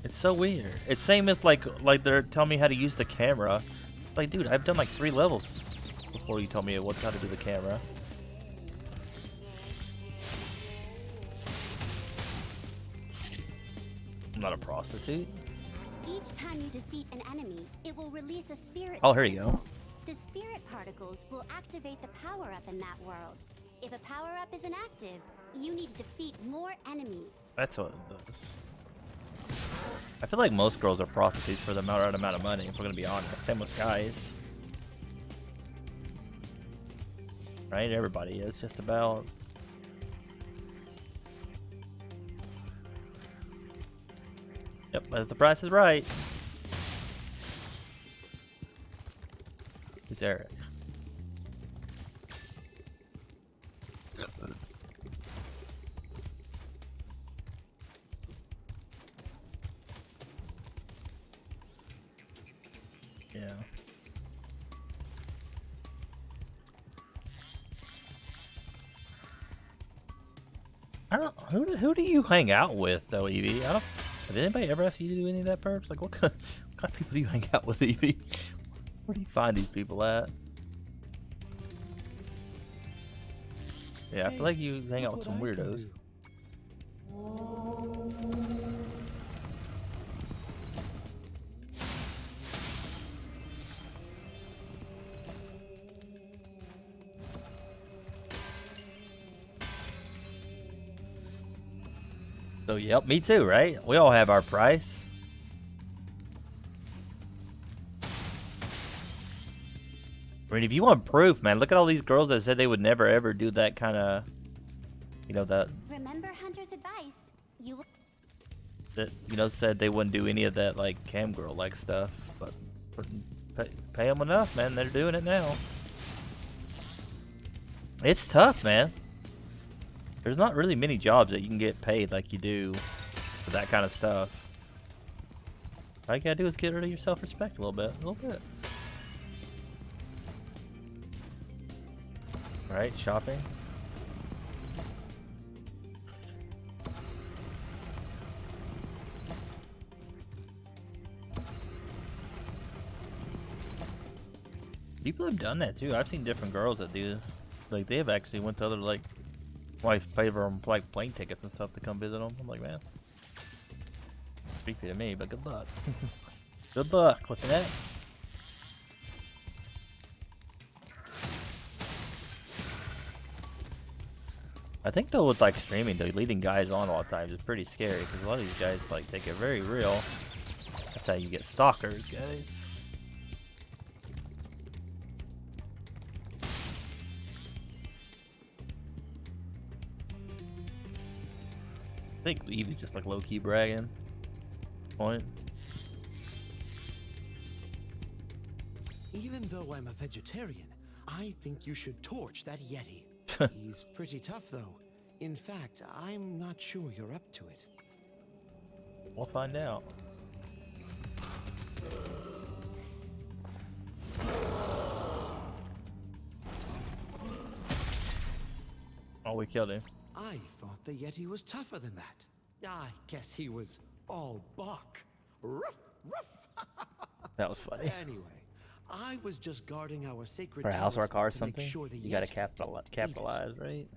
It's so weird. It's same as like they're telling me how to use the camera. Like, dude, I've done like 3 levels before you tell me how to do the camera. I'm not a prostitute. Each time you defeat an enemy, it will release a spirit. Oh, here you go. The spirit particles will activate the power-up in that world. If a power-up is inactive, you need to defeat more enemies. That's what it does. I feel like most girls are prostitutes for the right amount of money, if we're gonna be honest. Same with guys. Right? Everybody is just about. Yep, as the price is right. Who's Eric? Yeah. I don't. Who do you hang out with though, Evie? I don't. Did anybody ever ask you to do any of that perks? Like, what kind of people do you hang out with, Evie? Where do you find these people at? Yeah, I feel like you hang out with some weirdos. So, yep, me too, right? We all have our price. I mean, if you want proof, man, look at all these girls that said they would never ever do that kind of, you know, that Remember Hunter's advice. said they wouldn't do any of that, like, cam girl like stuff. But pay them enough, man. They're doing it now. It's tough, man. There's not really many jobs that you can get paid like you do for that kind of stuff. All you gotta do is get rid of your self-respect a little bit. All right, shopping. People have done that too. I've seen different girls that do, like they have actually went to other like. Wife pay for them like plane tickets and stuff to come visit them. I'm like, man, creepy to me, but good luck. Good luck with that. I think though with like streaming, though, leading guys on a lot of times is pretty scary because a lot of these guys like take it very real. That's how you get stalkers, guys. I think Evie's just like low-key bragging. Point. Even though I'm a vegetarian, I think you should torch that Yeti. He's pretty tough though. In fact, I'm not sure you're up to it. We'll find out. Oh, we killed him. I thought the Yeti was tougher than that. I guess he was all bark. Ruff, ruff. That was funny. Anyway, I was just guarding our sacred For a house or a car or talisman to make something, sure the you gotta Yeti capitalize, right?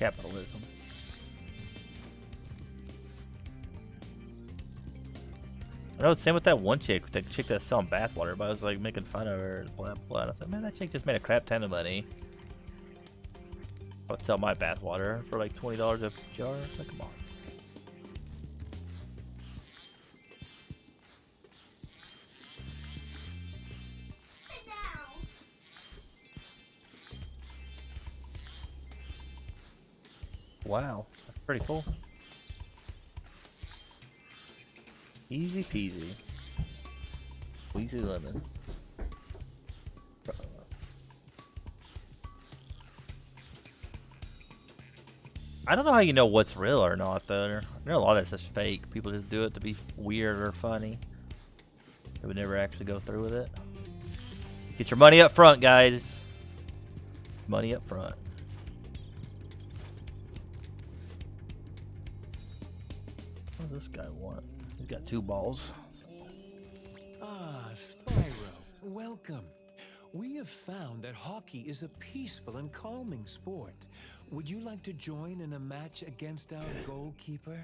Capitalism. I know, same with that one chick, the chick that's selling bathwater, but I was like making fun of her, blah blah. And I was like, man, that chick just made a crap ton of money. I would sell my bathwater for like $20 a jar. Like, come on. Wow, that's pretty cool. Easy peasy. Squeezy lemon. I don't know how you know what's real or not though. I know a lot of that's just fake. People just do it to be weird or funny. They would never actually go through with it. Get your money up front, guys. Money up front. What does this guy want? He's got 2 balls. Ah, Spyro, welcome. We have found that hockey is a peaceful and calming sport. Would you like to join in a match against our goalkeeper?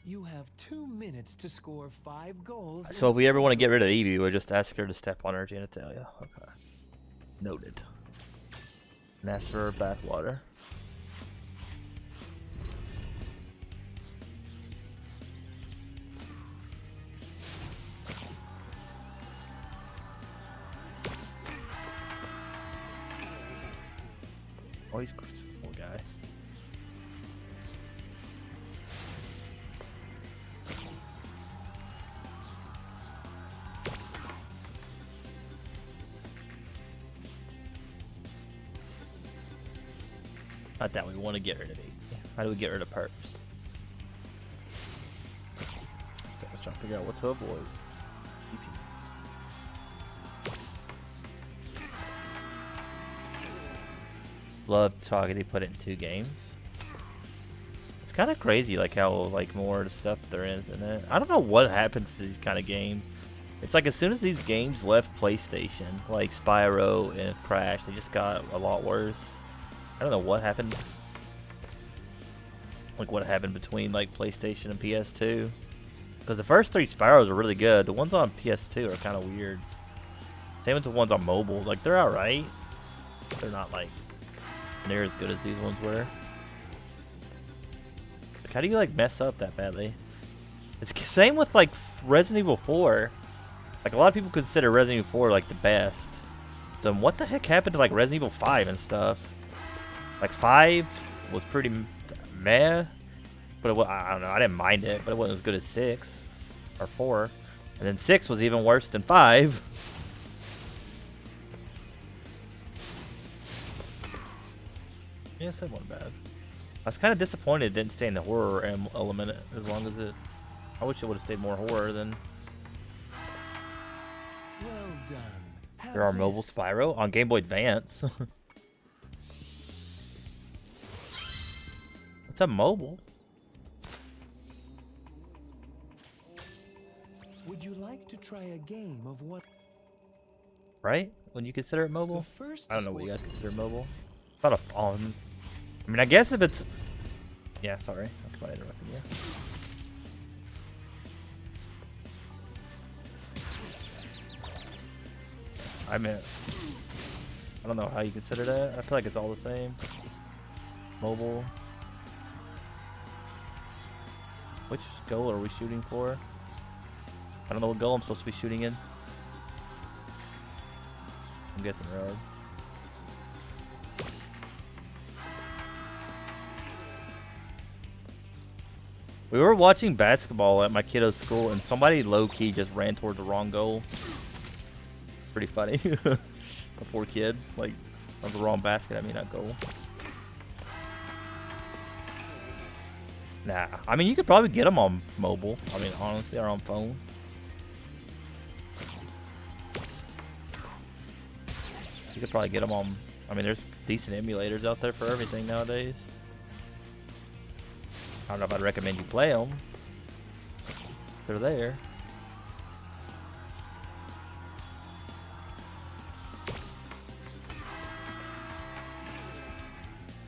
You have 2 minutes to score 5 goals. So if we ever want to get rid of Evie, we'll just ask her to step on her genitalia. Okay. Noted. And ask for her bathwater. Oh, he's a poor guy. Not that we want to get rid of it. How do we get rid of perps? Okay, let's try to figure out what to avoid. Love talking. He put it in 2 games. It's kind of crazy, like how like more stuff there is in it. I don't know what happens to these kind of games. It's like as soon as these games left PlayStation, like Spyro and Crash, they just got a lot worse. I don't know what happened. Like what happened between like PlayStation and PS2. Because the first 3 Spyros are really good. The ones on PS2 are kind of weird. Same with the ones on mobile. Like they're alright. They're not like near as good as these ones were. Like, how do you like mess up that badly? It's same with like Resident Evil 4. Like a lot of people consider Resident Evil 4 like the best. Then what the heck happened to like Resident Evil 5 and stuff? Like 5 was pretty meh, but I don't know. I didn't mind it, but it wasn't as good as 6 or 4. And then 6 was even worse than 5. Yeah, that wasn't bad. I was kind of disappointed it didn't stay in the horror element as long as it. I wish it would have stayed more horror than. Well done. There are mobile Spyro on Game Boy Advance. What's a mobile? Would you like to try a game of what? Right? When you consider it mobile? I don't know what you guys consider mobile. It's not a phone. I mean, I guess if it's. Yeah, sorry. I keep on interrupting you. I mean, I don't know how you consider that. I feel like it's all the same. Mobile. Which goal are we shooting for? I don't know what goal I'm supposed to be shooting in. I'm guessing road. We were watching basketball at my kiddo's school and somebody low-key just ran toward the wrong goal. Pretty funny. A poor kid, like, on the wrong basket, I mean not goal. Nah, I mean you could probably get them on mobile. I mean honestly, or on phone. You could probably get them on, I mean there's decent emulators out there for everything nowadays. I don't know if I'd recommend you play them. They're there.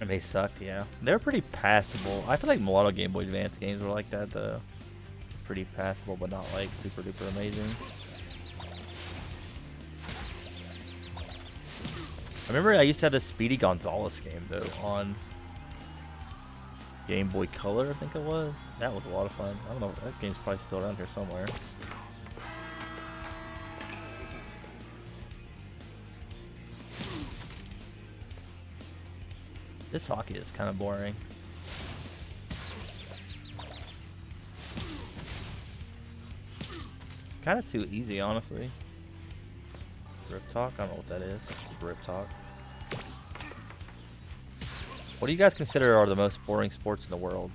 And they sucked, yeah. They're pretty passable. I feel like a lot of Game Boy Advance games were like that, though. pretty passable, but not like super duper amazing. I remember I used to have this Speedy Gonzalez game though on Game Boy Color, I think it was. That was a lot of fun. I don't know, that game's probably still around here somewhere. This hockey is kind of boring. Kind of too easy, honestly. Rip Talk? I don't know what that is. Rip Talk. What do you guys consider are the most boring sports in the world?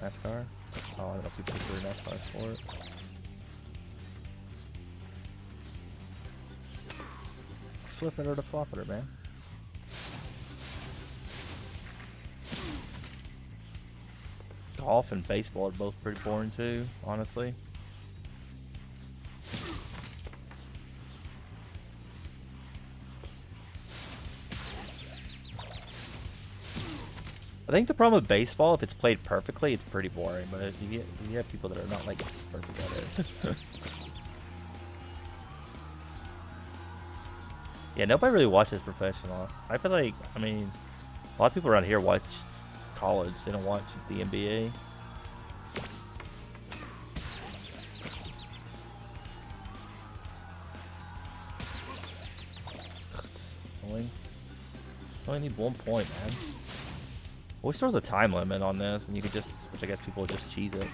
NASCAR? Oh, I don't know if people consider NASCAR a sport. Flip it or the flop it, man. Golf and baseball are both pretty boring too, honestly. I think the problem with baseball, if it's played perfectly, it's pretty boring. But if you get people that are not like perfect at it. Yeah, nobody really watches professional. I feel like, I mean, a lot of people around here watch college. They don't watch the NBA. Only need 1 point, man. I wish there was a time limit on this, and you could just, which I guess people would just cheese it.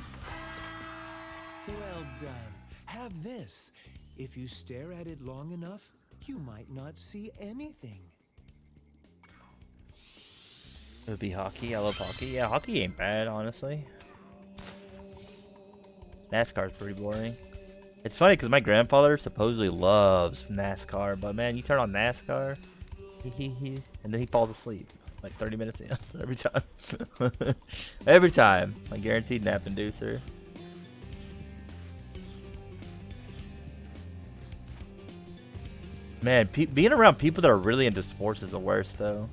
Well done. Have this. If you stare at it long enough, you might not see anything. It would be hockey. I love hockey. Yeah, hockey ain't bad, honestly. NASCAR's pretty boring. It's funny because my grandfather supposedly loves NASCAR, but man, you turn on NASCAR, and then he falls asleep like 30 minutes in every time. Every time. A guaranteed nap inducer. Man, being around people that are really into sports is the worst, though.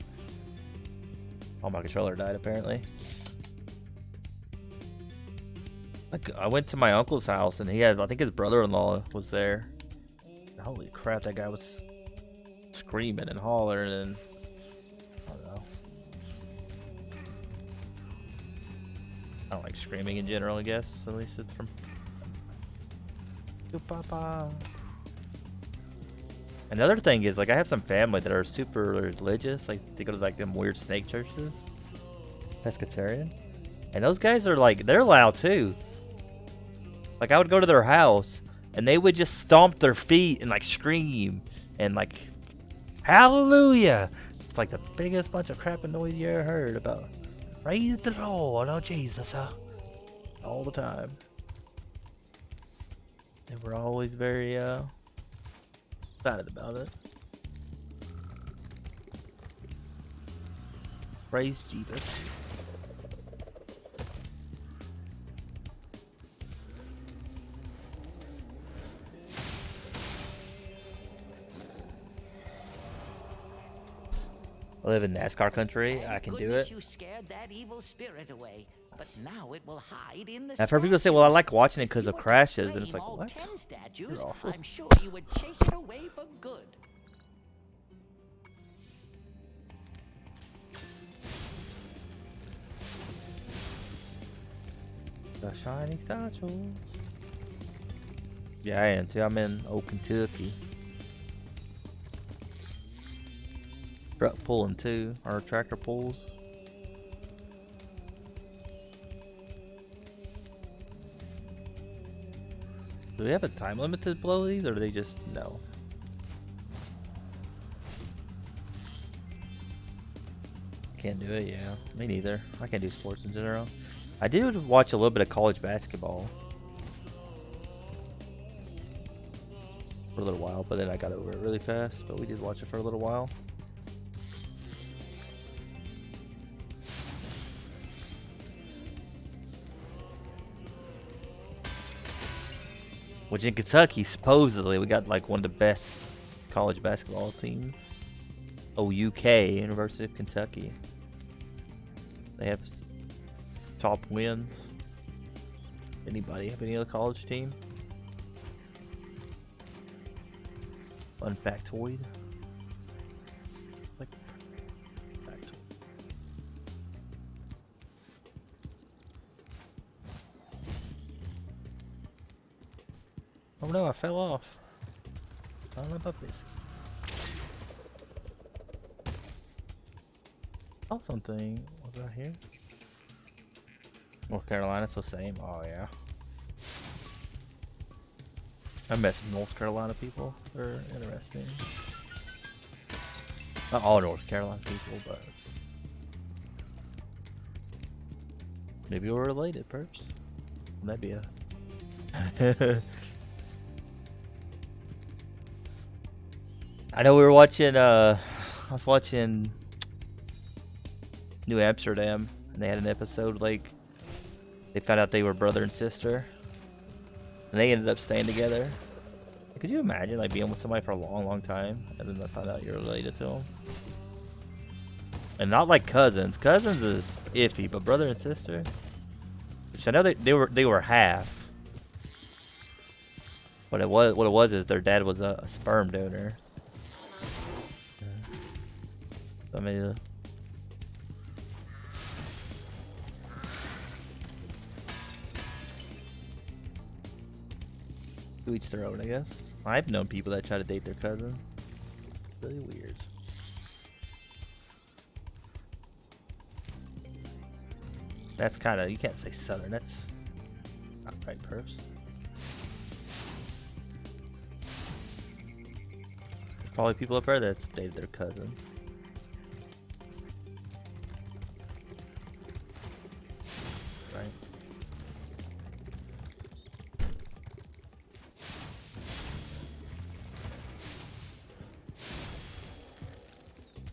Oh, my controller died, apparently. Like, I went to my uncle's house, and he had, I think his brother-in-law was there. Holy crap, that guy was screaming and hollering, and I don't know. I don't like screaming in general, I guess. At least it's from Papa. Another thing is, like, I have some family that are super religious. Like, they go to, like, them weird snake churches. Pescatarian. And those guys are, like, they're loud, too. Like, I would go to their house, and they would just stomp their feet and, like, scream. And, like, hallelujah! It's like the biggest bunch of crapping noise you ever heard about. Praise the Lord, oh Jesus, all the time. And we're always very, excited about it. Praise Jesus. I live in NASCAR country. I can do it. You scared that evil spirit away, but now it will hide in the I've heard people say, "Well, I like watching it because of crashes," and it's like, what? Statues, You're awful. I'm sure you would chase it away for good. The shiny statues. Yeah, I am too. I'm in old Kentucky. Truck pulling too, or tractor pulls. Do they have a time limit to blow these, or do they just no? Can't do it, yeah. Me neither. I can't do sports in general. I did watch a little bit of college basketball for a little while, but then I got over it really fast. But we did watch it for a little while. Which in Kentucky, supposedly, we got like one of the best college basketball teams. OUK, University of Kentucky. They have top wins. Anybody have any other college team? Fun factoid. Like factoid. Oh no, I fell off. I don't know about this. Oh, something. Was that here? North Carolina, so same. Oh yeah. I met some North Carolina people. They're interesting. Not all North Carolina people, but maybe we're related, perps. That'd be a. I know we were watching. I was watching New Amsterdam, and they had an episode like they found out they were brother and sister, and they ended up staying together. Could you imagine like being with somebody for a long, long time, and then they found out you're related to them? And not like cousins. Cousins is iffy, but brother and sister, which I know they were half. What it was is their dad was a sperm donor. I mean, to each their own, I guess. I've known people that try to date their cousin. Really weird. That's kind of, you can't say southern. That's not right, perps. There's probably people up there that's dated their cousin. Right.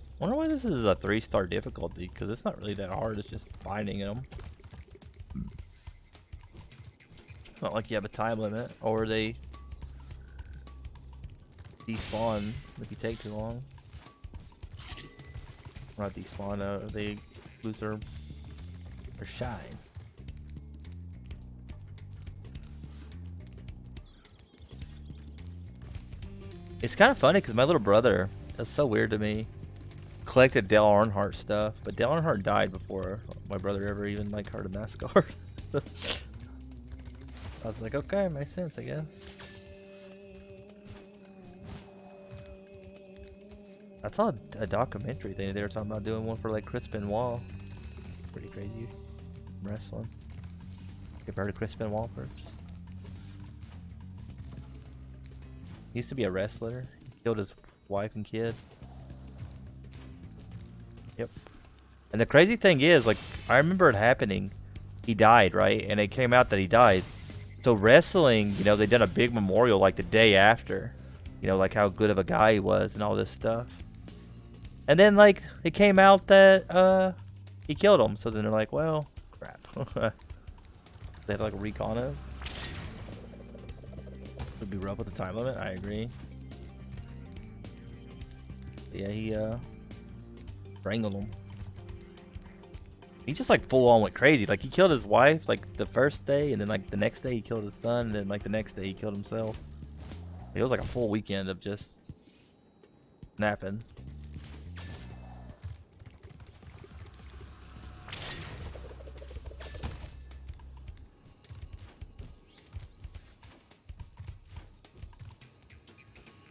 I wonder why this is a 3-star difficulty, because it's not really that hard, it's just finding them. It's not like you have a time limit, or they despawn if you take too long. Not despawn, they lose their shine. It's kind of funny, because my little brother, that's so weird to me, collected Dale Earnhardt stuff, but Dale Earnhardt died before my brother ever even like heard of NASCAR. I was like, okay, makes sense, I guess. I saw a documentary thing. They were talking about doing one for like Chris Benoit. Pretty crazy. Wrestling. You ever heard of Chris Benoit first? He used to be a wrestler. He killed his wife and kid. Yep. And the crazy thing is, like, I remember it happening. He died, right? And it came out that he died. So wrestling, you know, they done a big memorial like the day after. You know, like how good of a guy he was and all this stuff. And then, like, it came out that he killed him. So then they're like, well, crap. They have like a recon it. Would be rough with the time limit. I agree. Yeah, he wrangled him. He just like full on went crazy. Like he killed his wife like the first day, and then like the next day he killed his son, and then like the next day he killed himself. It was like a full weekend of just napping.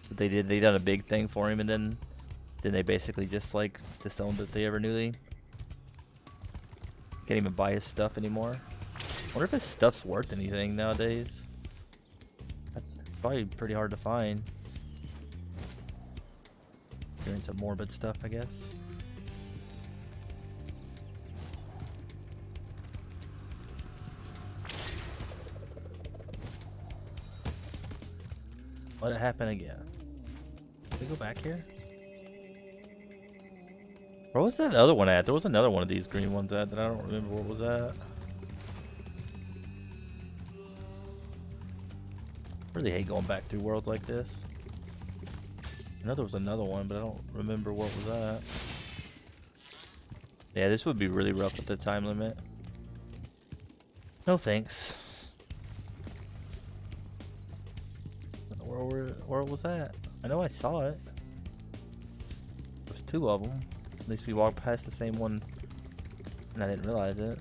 But they done a big thing for him, and then they basically just like disowned that they ever knew he. Can't even buy his stuff anymore. Wonder if his stuff's worth anything nowadays. That's probably pretty hard to find. You're into morbid stuff, I guess. Let it happen again. Did we go back here? Where was that other one at? There was another one of these green ones at that I don't remember what was at. I really hate going back through worlds like this. I know there was another one, but I don't remember what was at. Yeah, this would be really rough with the time limit. No thanks. where was that? I know I saw it. There's two of them. At least we walked past the same one, and I didn't realize it.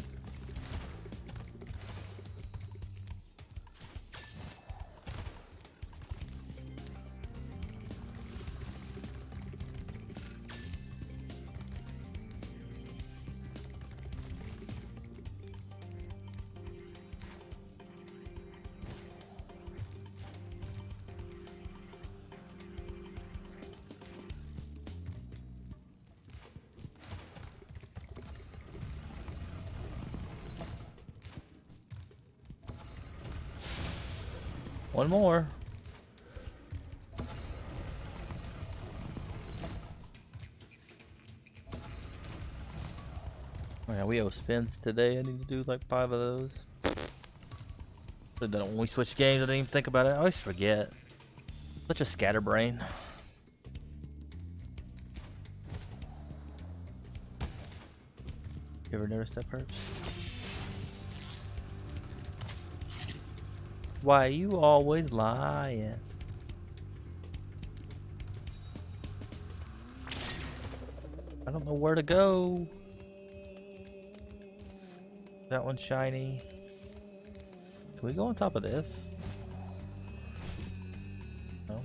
One more. Oh yeah, we owe spins today. I need to do like 5 of those. So then when we switch games, I didn't even think about it. I always forget. Such a scatterbrain. You ever noticed that, Perps? Why you always lying? I don't know where to go. That one's shiny. Can we go on top of this? No.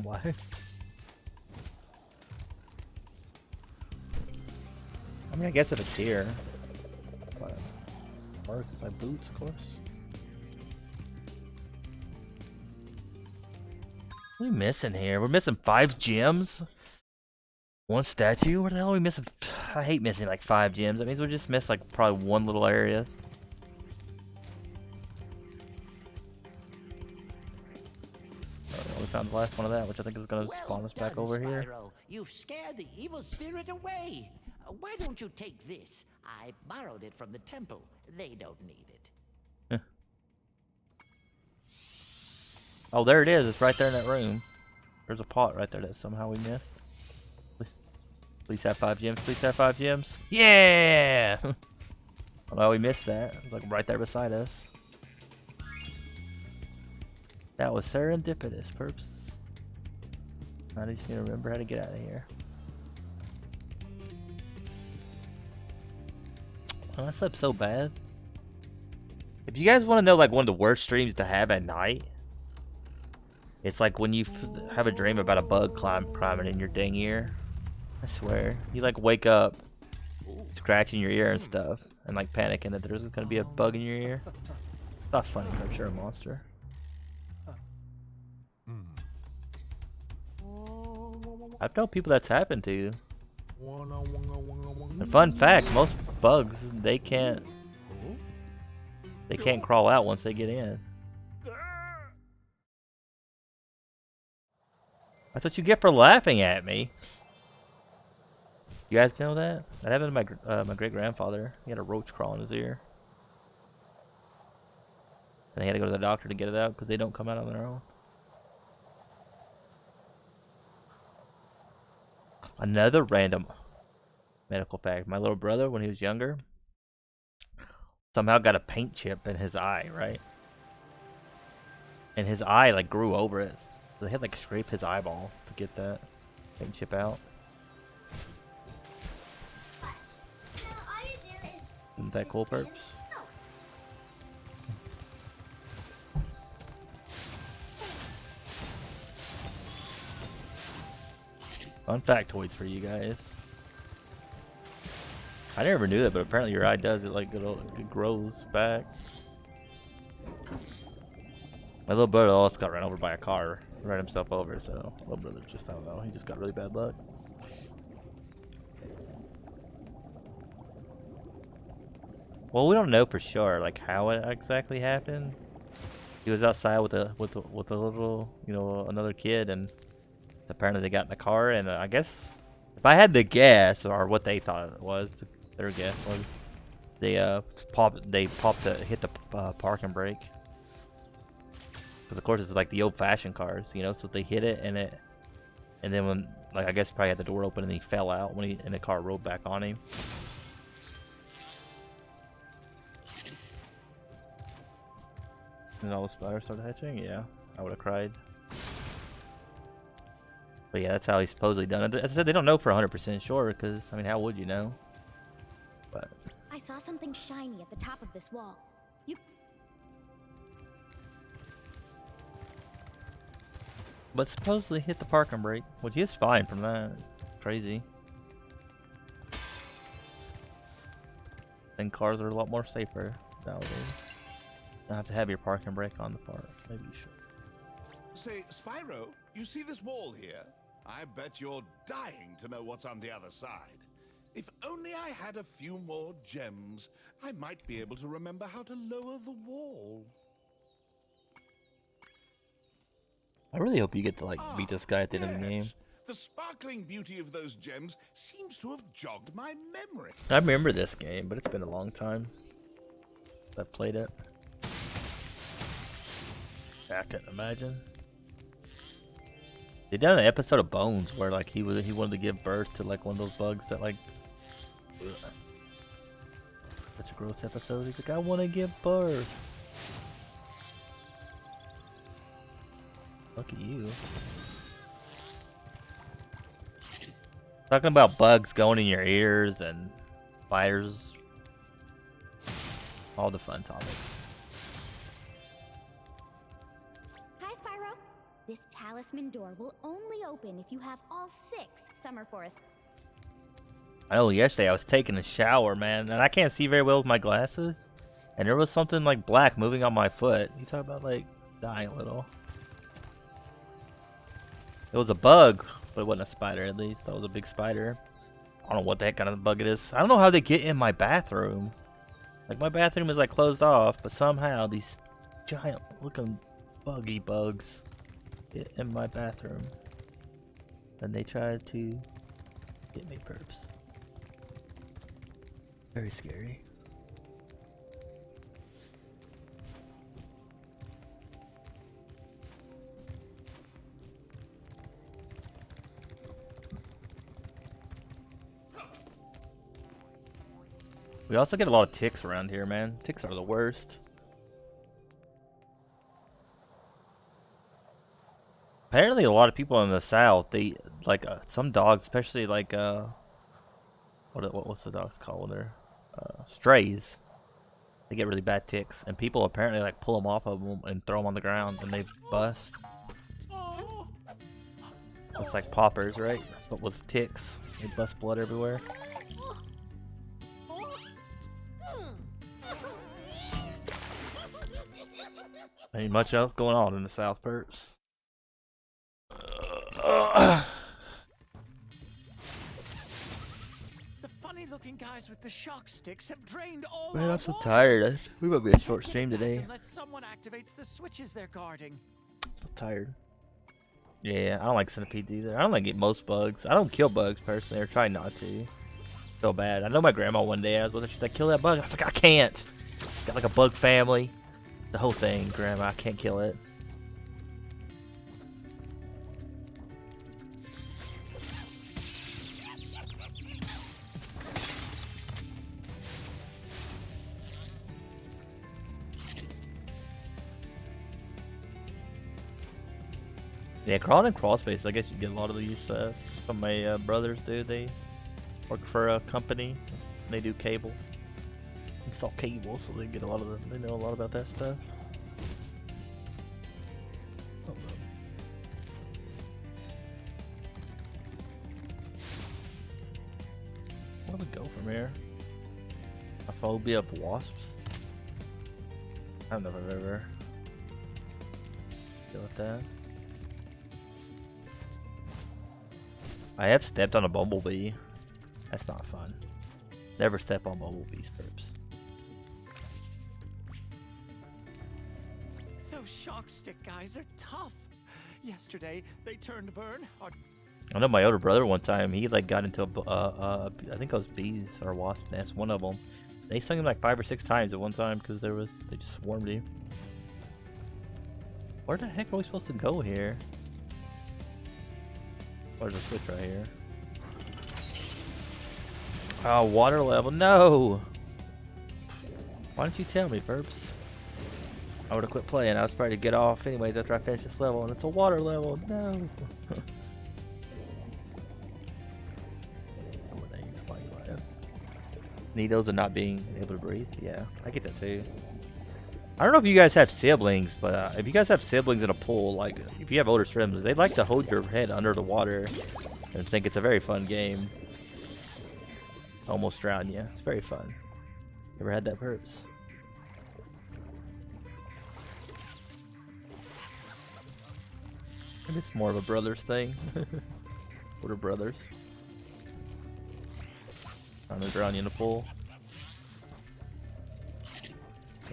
Why? I mean, I guess if it's here, but works like boots, of course. What are we missing here? We're missing 5 gems, 1 statue. What the hell are we missing? I hate missing like 5 gems. That means we just missed like probably 1 little area. We found the last one of that, which I think is going to spawn us back over Spyro. here. You've scared the evil spirit away. Why don't you take this? I borrowed it from the temple. They don't need it. Oh, there it is. It's right there in that room. There's a pot right there that somehow we missed. Please have 5 gems. Please have 5 gems. Yeah! Well, we missed that. It was like right there beside us. That was serendipitous, Perps. I just need to remember how to get out of here. Oh, I slept so bad. If you guys want to know like one of the worst dreams to have at night, it's like when you have a dream about a bug climbing in your dang ear. I swear. You like wake up scratching your ear and stuff and like panicking that there's gonna be a bug in your ear. It's not funny, Perps. You're a monster. I've known people that's happened to. And fun fact, most bugs they can't crawl out once they get in. That's what you get for laughing at me. You guys know that? That happened to my great grandfather. He had a roach crawl in his ear, and they had to go to the doctor to get it out because they don't come out on their own. Another random medical fact. My little brother, when he was younger, somehow got a paint chip in his eye, right? And his eye like grew over it. So they had like scrape his eyeball to get that paint chip out. Isn't that cool, Perps? Fun factoids for you guys. I never knew that, but apparently your eye does. It like it grows back. My little brother also got run over by a car, ran himself over. So little brother just, I don't know, he just got really bad luck. Well, we don't know for sure like how it exactly happened. He was outside with a little, you know, another kid, and Apparently they got in the car, and I guess if I had to guess, or what they thought it was, their guess was they popped to hit the parking brake. Because of course it's like the old-fashioned cars, you know. So they hit it, and then when, like, I guess probably had the door open and he fell out and the car rolled back on him. And all the spiders started hatching? Yeah, I would have cried. But yeah, that's how he's supposedly done it. As I said, they don't know for 100% sure, because, I mean, how would you know? But I saw something shiny at the top of this wall. But supposedly hit the parking brake, which is fine from that. Crazy. And cars are a lot more safer nowadays. Don't have to have your parking brake on the part. Maybe you should. Say, Spyro, you see this wall here? I bet you're dying to know what's on the other side. If only I had a few more gems, I might be able to remember how to lower the wall. I really hope you get to, like, beat this guy at the end of the game. The sparkling beauty of those gems seems to have jogged my memory. I remember this game, but it's been a long time since I played it. I couldn't imagine. They done an episode of Bones where, like, he wanted to give birth to, like, one of those bugs that, like, ugh. Such a gross episode. He's like, I want to give birth. Look at you. Talking about bugs going in your ears and spiders. All the fun topics. Hi, Spyro. This talisman door will only open if you have all 6 summer forests. I know yesterday I was taking a shower, man, and I can't see very well with my glasses. And there was something like black moving on my foot. You talk about, like, dying a little. It was a bug, but it wasn't a spider at least. That was a big spider. I don't know what the heck kind of bug it is. I don't know how they get in my bathroom. Like, my bathroom is, like, closed off, but somehow these giant looking buggy bugs get in my bathroom. And they tried to get me, perps. Very scary. We also get a lot of ticks around here, man. Ticks are the worst. Apparently a lot of people in the south, they like some dogs, especially like what's the dogs called when they're strays. They get really bad ticks, and people apparently like pull them off of them and throw them on the ground, and they bust. It's like poppers, right? But with ticks, they bust blood everywhere. Ain't much else going on in the South, perps. The funny-looking guys with the shock sticks have drained all Man, our I'm so water. tired. We might be a short stream Get it back today. Unless someone activates the switches they're guarding. So tired. Yeah, I don't like centipedes either. I don't like most bugs. I don't kill bugs personally, or try not to. So bad. I know my grandma one day I was with her. She's like, "Kill that bug." I was like, "I can't." Got like a bug family. The whole thing, Grandma. I can't kill it. Yeah, crawling in crawl space. I guess you get a lot of these from my brothers do. They work for a company. They do cable, install cable, so they get a lot of they know a lot about that stuff. Where do we go from here? A phobia of wasps? I don't know if I've ever dealt with that. I have stepped on a bumblebee. That's not fun. Never step on bumblebees, perps. Those shock stick guys are tough. Yesterday, they turned Vern. I know my older brother one time, he like got into I think it was bees or wasp nest, one of them. They stung him like 5 or 6 times at one time because they just swarmed him. Where the heck are we supposed to go here? Where's the switch right here? Oh, water level, no! Why didn't you tell me, Burbs? I would have quit playing. I was probably to get off anyways after I finish this level, and it's a water level, no! Needles and not being able to breathe. Yeah, I get that too. I don't know if you guys have siblings, but if you guys have siblings in a pool, like if you have older siblings, they like to hold your head under the water and think it's a very fun game. Almost drown you. It's very fun. Ever had that purpose? And it's more of a brothers thing. Older brothers. Trying to drown you in the pool.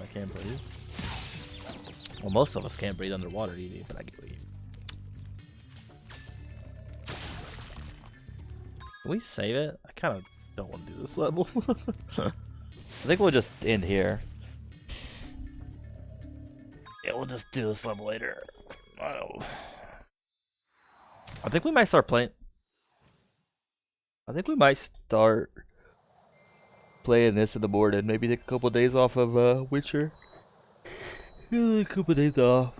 I can't breathe. Well, most of us can't breathe underwater either, but I get what you. Can we save it? I kind of don't want to do this level. I think we'll just end here. Yeah, we'll just do this level later. I think we might start playing. I think we might start playing this in the morning. Maybe take a couple of days off of Witcher. A couple of days off.